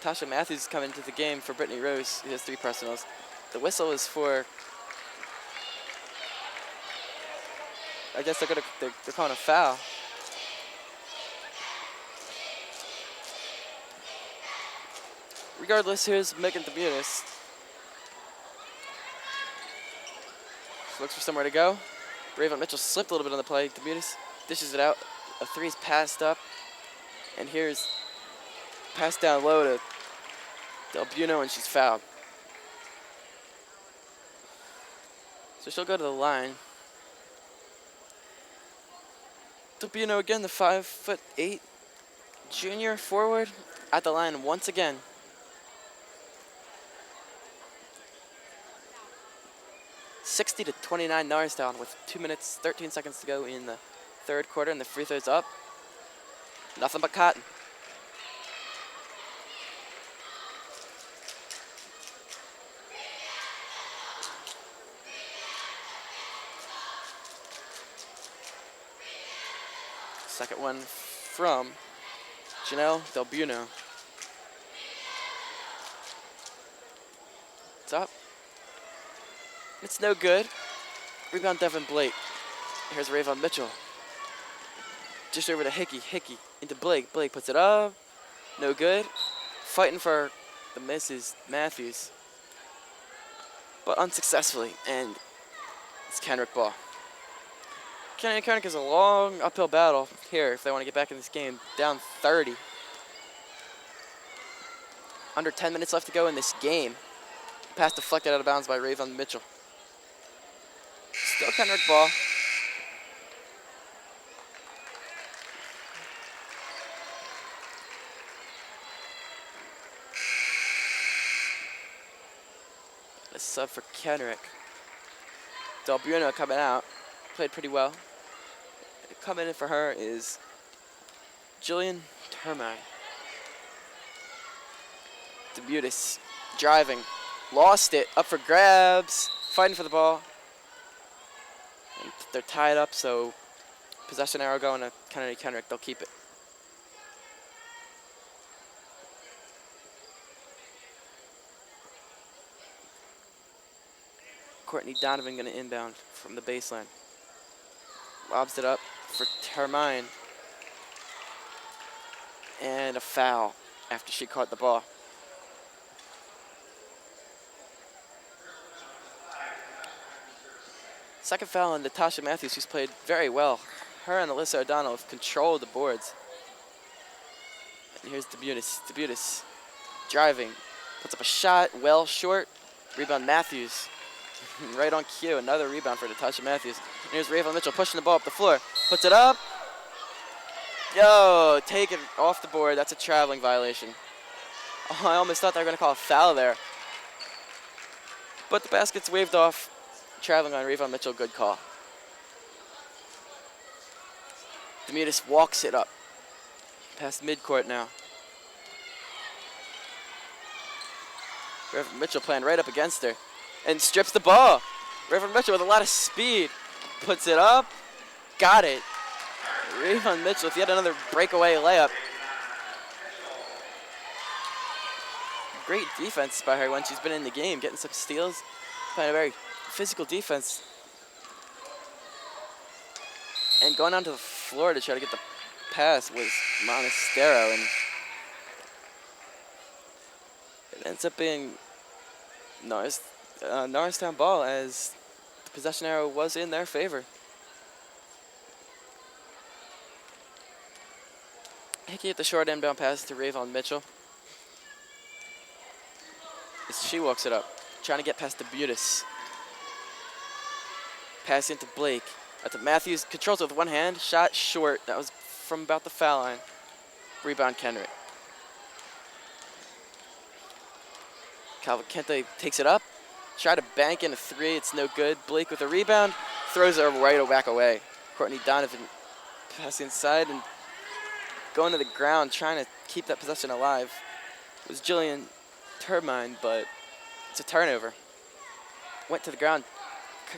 Tasha Matthews coming into the game for Brittany Rose, who has 3 personals. The whistle is for, I guess they're calling a foul. Regardless, here's Megan Demutis. She looks for somewhere to go. Rayvon Mitchell slipped a little bit on the play. Demutis dishes it out. A 3's passed up. And here's pass down low to Del Buono, and she's fouled. So she'll go to the line. Del Buono again, the 5'8" junior forward at the line once again. 60-29 Norristown with 2 minutes, 13 seconds to go in the third quarter, and the free throw's up. Nothing but cotton. Second one from Janelle Del Buno. It's up. It's no good. Rebound Devin Blake. Here's Rayvon Mitchell. Just over to Hickey. Hickey into Blake. Blake puts it up. No good. Fighting for the misses, Matthews. But unsuccessfully. And it's Kenrick ball. Kenrick is a long uphill battle here if they want to get back in this game. Down 30. Under 10 minutes left to go in this game. Pass deflected out of bounds by Rayvon Mitchell. Still Kenrick ball. A sub for Kenrick. Del Buno coming out. Played pretty well. Coming in for her is Jillian Termine. Debutis driving. Lost it. Up for grabs. Fighting for the ball. And they're tied up, so possession arrow going to Kennedy Kenrick. They'll keep it. Courtney Donovan going to inbound from the baseline. Lobs it up for Termine. And a foul after she caught the ball. Second foul on Natasha Matthews, who's played very well. Her and Alyssa O'Donnell have controlled the boards. And here's Debutis. Debutis driving. Puts up a shot, well short. Rebound Matthews. Right on cue, another rebound for Natasha Matthews. And here's Rayvon Mitchell pushing the ball up the floor. Puts it up. Yo, take it off the board. That's a traveling violation. Oh, I almost thought they were going to call a foul there. But the basket's waved off. Traveling on Rayvon Mitchell, good call. Demutis walks it up. Past midcourt now. Rayvon Mitchell playing right up against her. And strips the ball. Rayvon Mitchell with a lot of speed. Puts it up. Got it. Rayvon Mitchell with yet another breakaway layup. Great defense by her when she's been in the game. Getting some steals. Playing a very physical defense. And going onto the floor to try to get the pass was Monastero. And it ends up being Norristown ball as the possession arrow was in their favor. Hickey at the short inbound pass to Rayvon Mitchell. As she walks it up, trying to get past Debutis. Pass into Blake. That's Matthews. Controls it with one hand. Shot short. That was from about the foul line. Rebound Kenrick. Calvin Kente takes it up. Try to bank in a three. It's no good. Blake with a rebound. Throws it right back away. Courtney Donovan passing inside and going to the ground, trying to keep that possession alive. It was Jillian Termine, but it's a turnover. Went to the ground,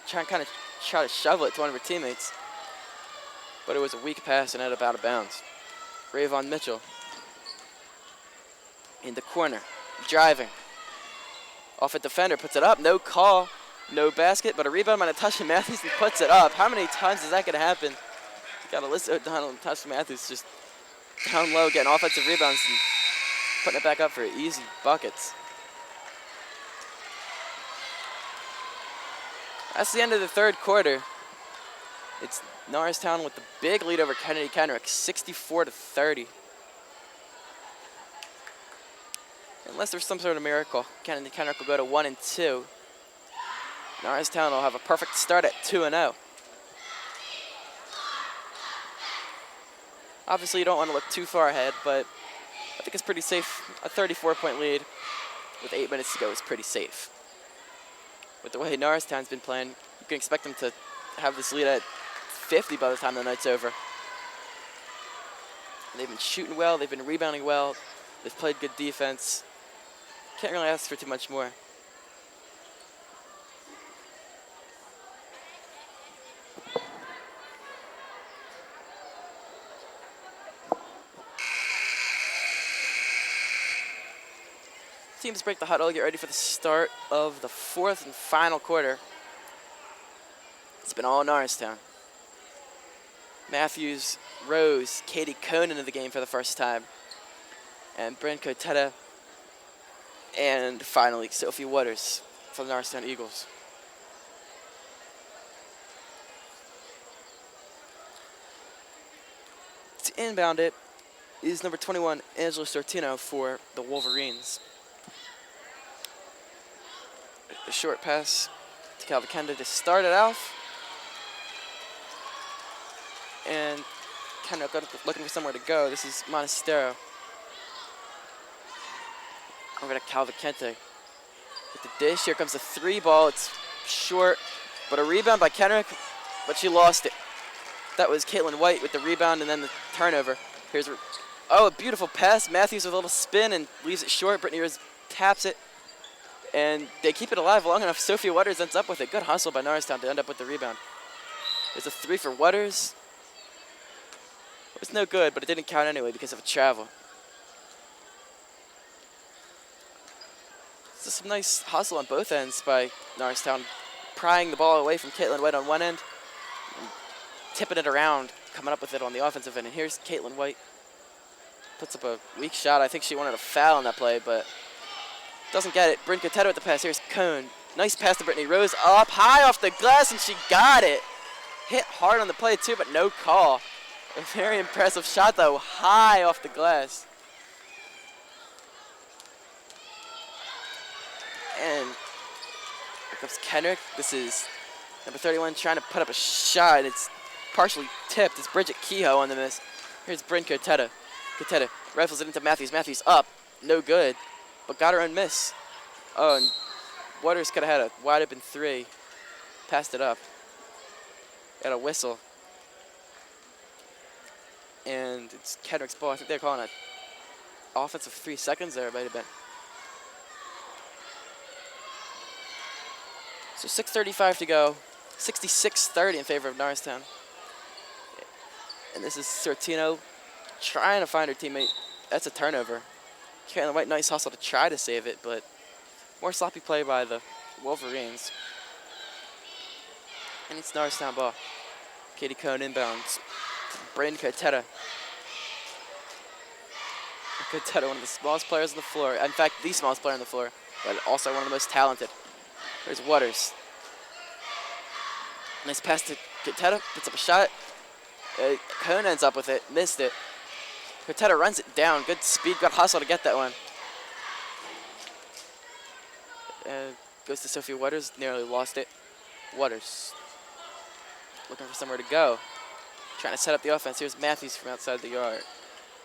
try to shovel it to one of her teammates. But it was a weak pass and ended up out of bounds. Rayvon Mitchell in the corner, driving. Off a defender, puts it up, no call, no basket, but a rebound by Natasha Matthews and puts it up. How many times is that going to happen? Got Alyssa O'Donnell and Natasha Matthews just down low, getting offensive rebounds and putting it back up for easy buckets. That's the end of the third quarter. It's Norristown with the big lead over Kennedy Kenrick, 64-30. Unless there's some sort of miracle, Kennedy Kenrick will go to 1-2. Norristown will have a perfect start at 2-0. Obviously, you don't want to look too far ahead, but I think it's pretty safe. A 34-point lead with 8 minutes to go is pretty safe. With the way Norristown's been playing, you can expect them to have this lead at 50 by the time the night's over. They've been shooting well, they've been rebounding well, they've played good defense. Can't really ask for too much more. Teams break the huddle, get ready for the start of the fourth and final quarter. It's been all Norristown. Matthews, Rose, Katie Cohn into the game for the first time. And Bryn Cotetta. And finally, Sophie Waters for the Norristown Eagles. To inbound it is number 21, Angela Sortino for the Wolverines. A short pass to Calvacenda to start it off. And Kenrick looking for somewhere to go. This is Montestero. Over to Calvacente. With the dish, here comes the three ball. It's short, but a rebound by Kenrick, but she lost it. That was Caitlin White with the rebound and then the turnover. Here's a beautiful pass. Matthews with a little spin and leaves it short. Brittany Rose taps it. And they keep it alive long enough. Sophia Waters ends up with it. Good hustle by Norristown to end up with the rebound. There's a three for Waters. It was no good, but it didn't count anyway because of a travel. So some nice hustle on both ends by Norristown, prying the ball away from Caitlin White on one end, and tipping it around, coming up with it on the offensive end. And here's Caitlin White. Puts up a weak shot. I think she wanted a foul on that play, but doesn't get it. Bryn Cotetta with the pass. Here's Cohn. Nice pass to Brittany Rose. Up high off the glass, and she got it. Hit hard on the play, too, but no call. A very impressive shot, though, high off the glass. And here comes Kenrick. This is number 31 trying to put up a shot. It's partially tipped. It's Bridget Kehoe on the miss. Here's Bryn Cotetta. Cotetta rifles it into Matthews. Matthews up. No good. But got her own miss. Oh, and Waters could have had a wide open three. Passed it up. Got a whistle. And it's Kenrick's ball. I think they're calling it offensive 3 seconds there. It might have been. So 6:35 to go. 66-30 in favor of Norristown. And this is Sortino trying to find her teammate. That's a turnover. Caitlin White, nice hustle to try to save it, but more sloppy play by the Wolverines. And it's Norristown ball. Katie Cohn inbounds. Bryn Cotetta. Cotetta, one of the smallest players on the floor. In fact, the smallest player on the floor, but also one of the most talented. There's Waters. Nice pass to Cotetta. Puts up a shot. Cohn ends up with it. Missed it. Cotetta runs it down. Good speed, good hustle to get that one. Goes to Sophia Waters. Nearly lost it. Waters. Looking for somewhere to go. Trying to set up the offense. Here's Matthews from outside the yard.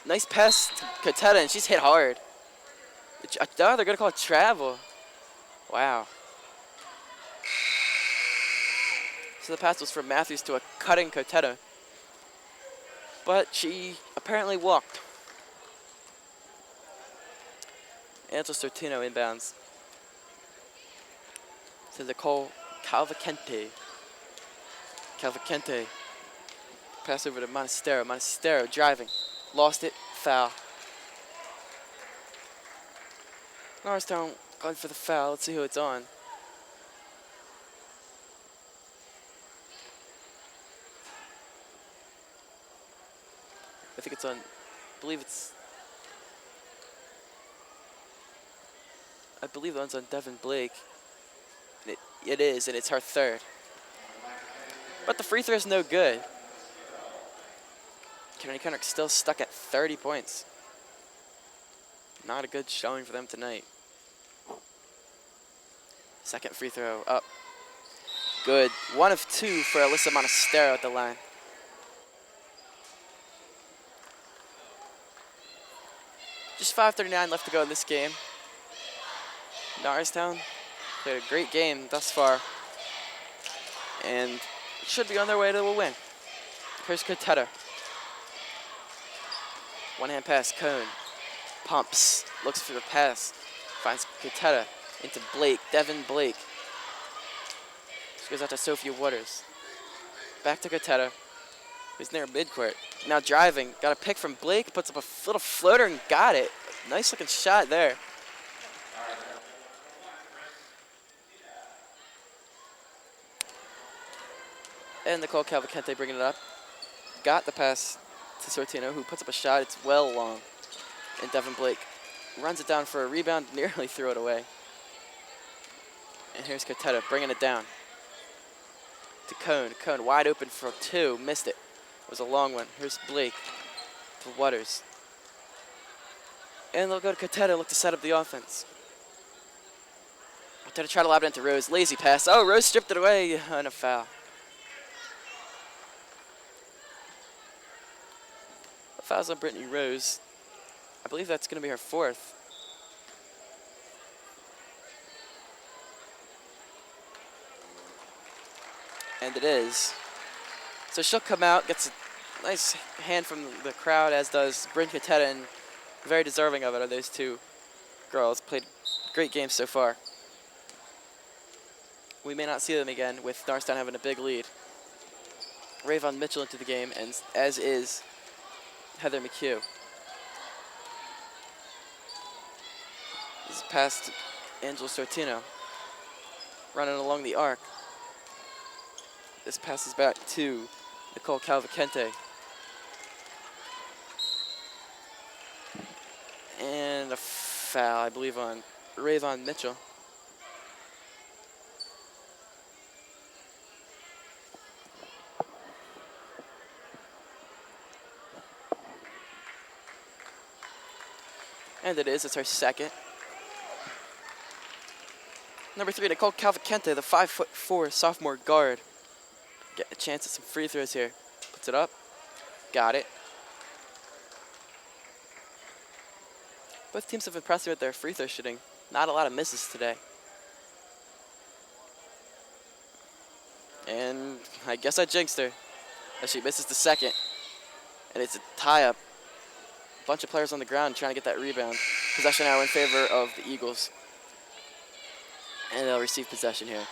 Nice pass to Cotetta, and she's hit hard. Oh, they're going to call it travel. Wow. So the pass was from Matthews to a cutting Cotetta. But she apparently walked. Angela Sortino inbounds to Nicole Calvacente. Calvacente. Pass over to Montestero. Montestero driving. Lost it. Foul. Norristown going for the foul. Let's see who it's on. I think it's on, I believe the one's on Devin Blake. It is, and it's her third. But the free throw is no good. Kenrick still stuck at 30 points. Not a good showing for them tonight. Second free throw up. Good. 1 of 2 for Alyssa Montestero at the line. Just 5:39 left to go in this game. Norristown played a great game thus far and should be on their way to a win. Here's Kateta. One-hand pass, Cone. Pumps, looks for the pass. Finds Kateta into Blake, Devin Blake. She goes out to Sophia Waters. Back to Kateta, who's near midcourt. Now driving, got a pick from Blake, puts up a little floater and got it. Nice looking shot there. And Nicole Calvacente bringing it up. Got the pass to Sortino, who puts up a shot. It's well long. And Devin Blake runs it down for a rebound, nearly threw it away. And here's Kateta bringing it down to Cone. Cone wide open for two, missed it. It was a long one. Here's Blake to Waters. And they'll go to Kateta, look to set up the offense. Kateta try to lob it into Rose. Lazy pass. Oh, Rose stripped it away and a foul. A foul's on Brittany Rose. I believe that's going to be her fourth. And it is. So she'll come out, gets a nice hand from the crowd, as does Bryn Kateta, and very deserving of it are those two girls. Played great games so far. We may not see them again with Norristown having a big lead. Rayvon Mitchell into the game, and as is Heather McHugh. This is past Angela Sortino. Running along the arc. This passes back to Nicole Calvacente. And a foul, I believe, on Rayvon Mitchell. And it is, it's her second. Number 3, Nicole Calvacente, the 5'4" sophomore guard. Get a chance at some free throws here. Puts it up. Got it. Both teams have impressed me with their free throw shooting. Not a lot of misses today. And I guess I jinxed her as she misses the second. And it's a tie-up. Bunch of players on the ground trying to get that rebound. Possession now in favor of the Eagles. And they'll receive possession here.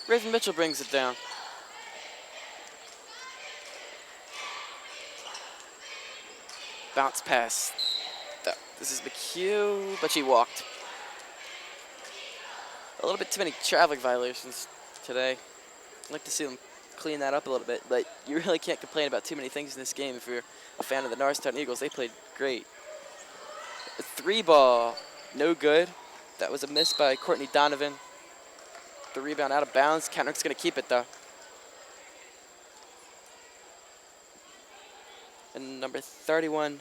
Raven Mitchell brings it down. Bounce pass. This is McHugh, but she walked. A little bit too many traffic violations today. I'd like to see them clean that up a little bit, but you really can't complain about too many things in this game if you're a fan of the Norristown Eagles. They played great. A 3-ball, no good. That was a miss by Courtney Donovan. The rebound out of bounds. Kenrick's going to keep it, though. And number 31,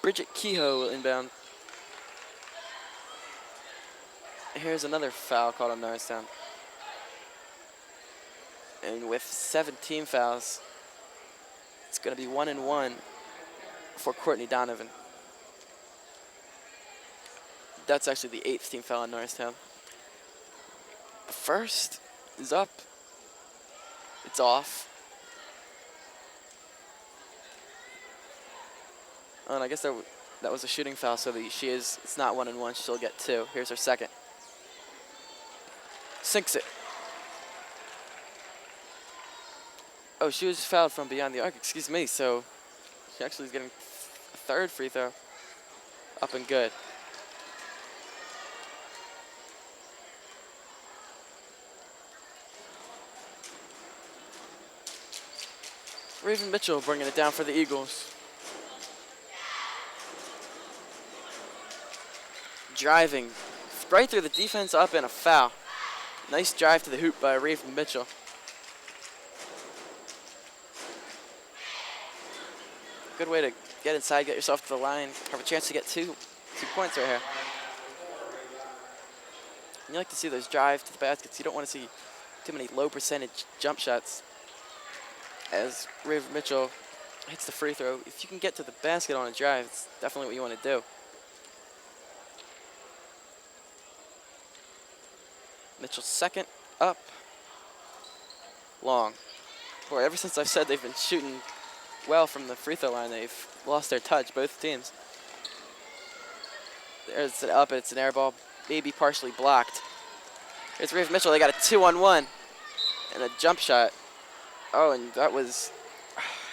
Bridget Kehoe will inbound. Here's another foul called on Norristown. And with 17 fouls, it's going to be 1-1 for Courtney Donovan. That's actually the 8th team foul on Norristown. The first is up. It's off. Oh, and I guess that was a shooting foul, so it's not 1-1. She'll get 2. Here's her second. Sinks it. Oh, she was fouled from beyond the arc, excuse me, so she actually is getting a third free throw. Up and good. Raven Mitchell bringing it down for the Eagles. Driving right through the defense, up and a foul. Nice drive to the hoop by Raven Mitchell. Good way to get inside, get yourself to the line, have a chance to get two points right here. And you like to see those drives to the baskets. You don't want to see too many low percentage jump shots, as Raven Mitchell hits the free throw. If you can get to the basket on a drive, it's definitely what you want to do. Mitchell's second, up, long. Boy, ever since I've said they've been shooting well from the free throw line, they've lost their touch, both teams. There's an up, it's an air ball, maybe partially blocked. Here's Raven Mitchell, they got a 2-on-1 and a jump shot. Oh, and that was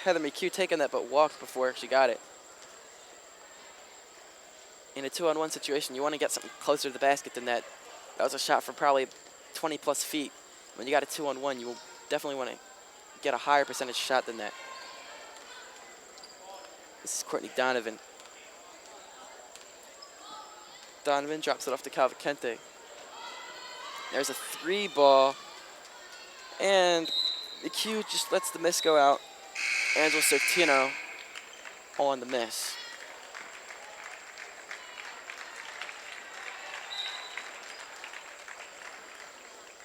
Heather McHugh taking that but walked before she got it. In a 2-on-1 situation, you want to get something closer to the basket than that. That was a shot from probably 20 plus feet. When you got a 2-on-1, you will definitely want to get a higher percentage shot than that. This is Courtney Donovan. Donovan drops it off to Calvacente. There's a 3 ball. And McHugh just lets the miss go out. Angela Sortino on the miss.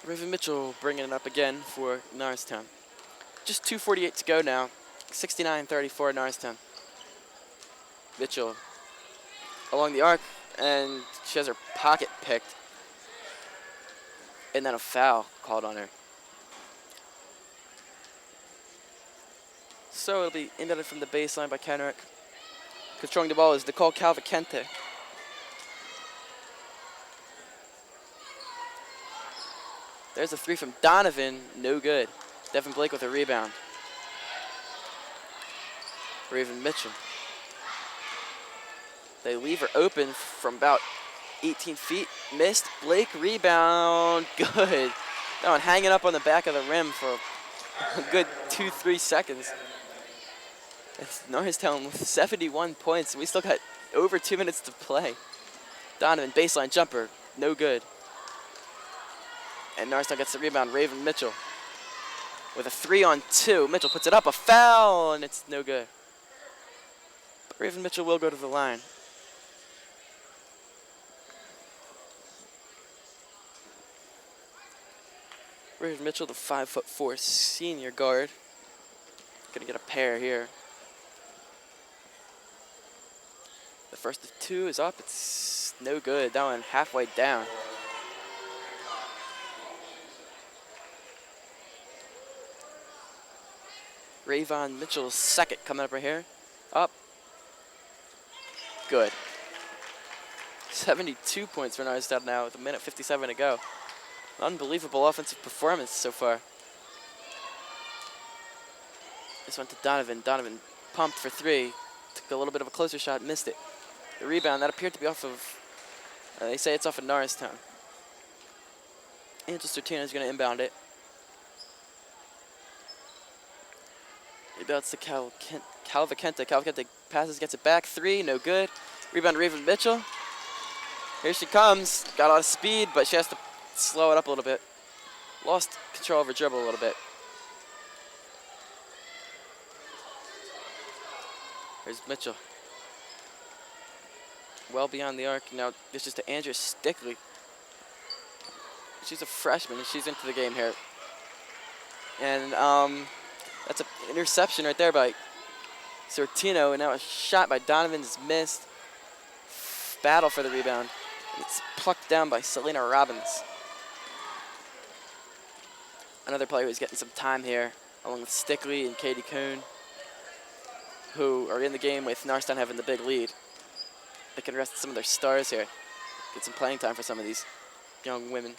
Raven Mitchell bringing it up again for Norristown. Just 2:48 to go now. 69-34 Norristown. Mitchell along the arc, and she has her pocket picked. And then a foul called on her. So it'll be inbounded from the baseline by Kenrick. Controlling the ball is Nicole Calvacente. There's a 3 from Donovan, no good. Devin Blake with a rebound. Raven Mitchell. They leave her open from about 18 feet. Missed. Blake rebound. Good. That one hanging up on the back of the rim for a good 2-3 seconds. It's Norristown with 71 points. We still got over 2 minutes to play. Donovan, baseline jumper. No good. And Norristown gets the rebound. Raven Mitchell with a 3-on-2. Mitchell puts it up. A foul, and it's no good. But Raven Mitchell will go to the line. Raven Mitchell, the 5'4" senior guard. Gonna get a pair here. The first of 2 is up. It's no good. That one halfway down. Raven Mitchell's second coming up right here. Up. Good. 72 points for Norristown now with 1:57 to go. Unbelievable offensive performance so far. This went to Donovan. Donovan pumped for 3. Took a little bit of a closer shot, missed it. The rebound, that appeared to be off of, they say it's off of Norristown. Angela Sortino is going to inbound it. Rebounds to Calvacente. Calvacente passes, gets it back. 3, no good. Rebound to Raven Mitchell. Here she comes. Got a lot of speed, but she has to slow it up a little bit. Lost control of her dribble a little bit. Here's Mitchell. Well beyond the arc. Now this is to Andrea Stickley. She's a freshman and she's into the game here. And that's an interception right there by Sortino, and now a shot by Donovan is missed. Battle for the rebound. It's plucked down by Selena Robbins. Another player who's getting some time here, along with Stickley and Katie Kuhn, who are in the game with Norristown having the big lead. They can rest some of their stars here. Get some playing time for some of these young women.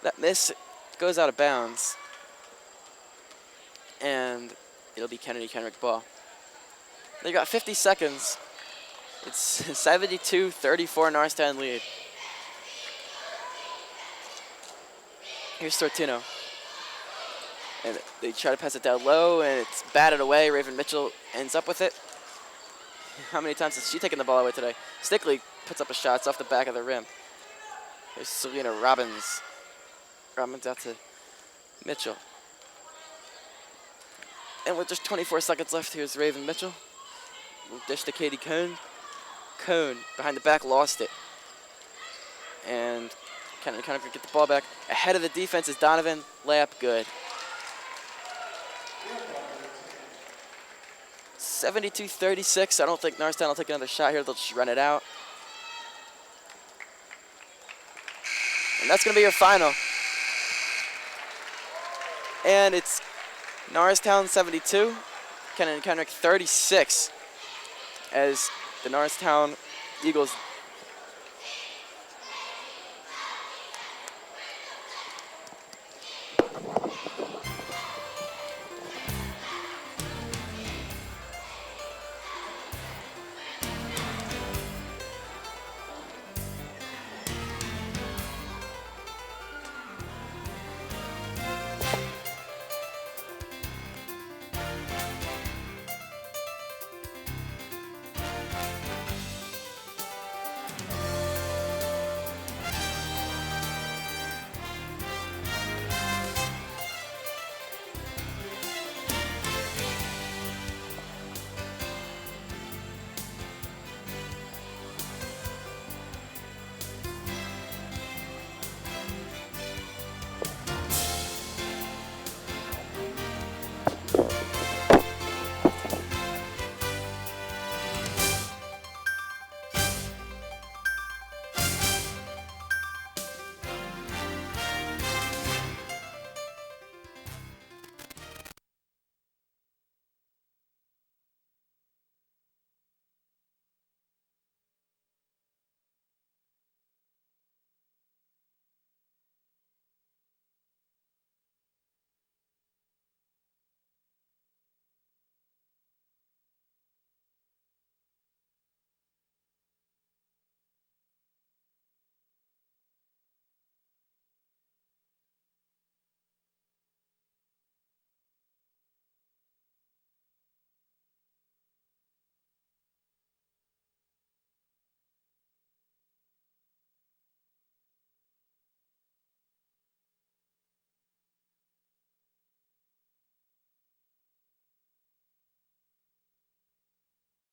That miss goes out of bounds. And it'll be Kenrick ball. They got 50 seconds. It's 72-34 Norristown lead. Here's Sortino. And they try to pass it down low, and it's batted away. Raven Mitchell ends up with it. How many times has she taken the ball away today? Stickley puts up a shot. It's off the back of the rim. There's Selena Robbins. Robbins out to Mitchell. And with just 24 seconds left, here's Raven Mitchell. We'll dish to Katie Cohn. Cohn, behind the back, lost it. And Kenrick could get the ball back. Ahead of the defense is Donovan. Layup, good. 72-36. I don't think Norristown will take another shot here. They'll just run it out. And that's going to be your final. And it's Norristown 72, Kenrick 36, as the Norristown Eagles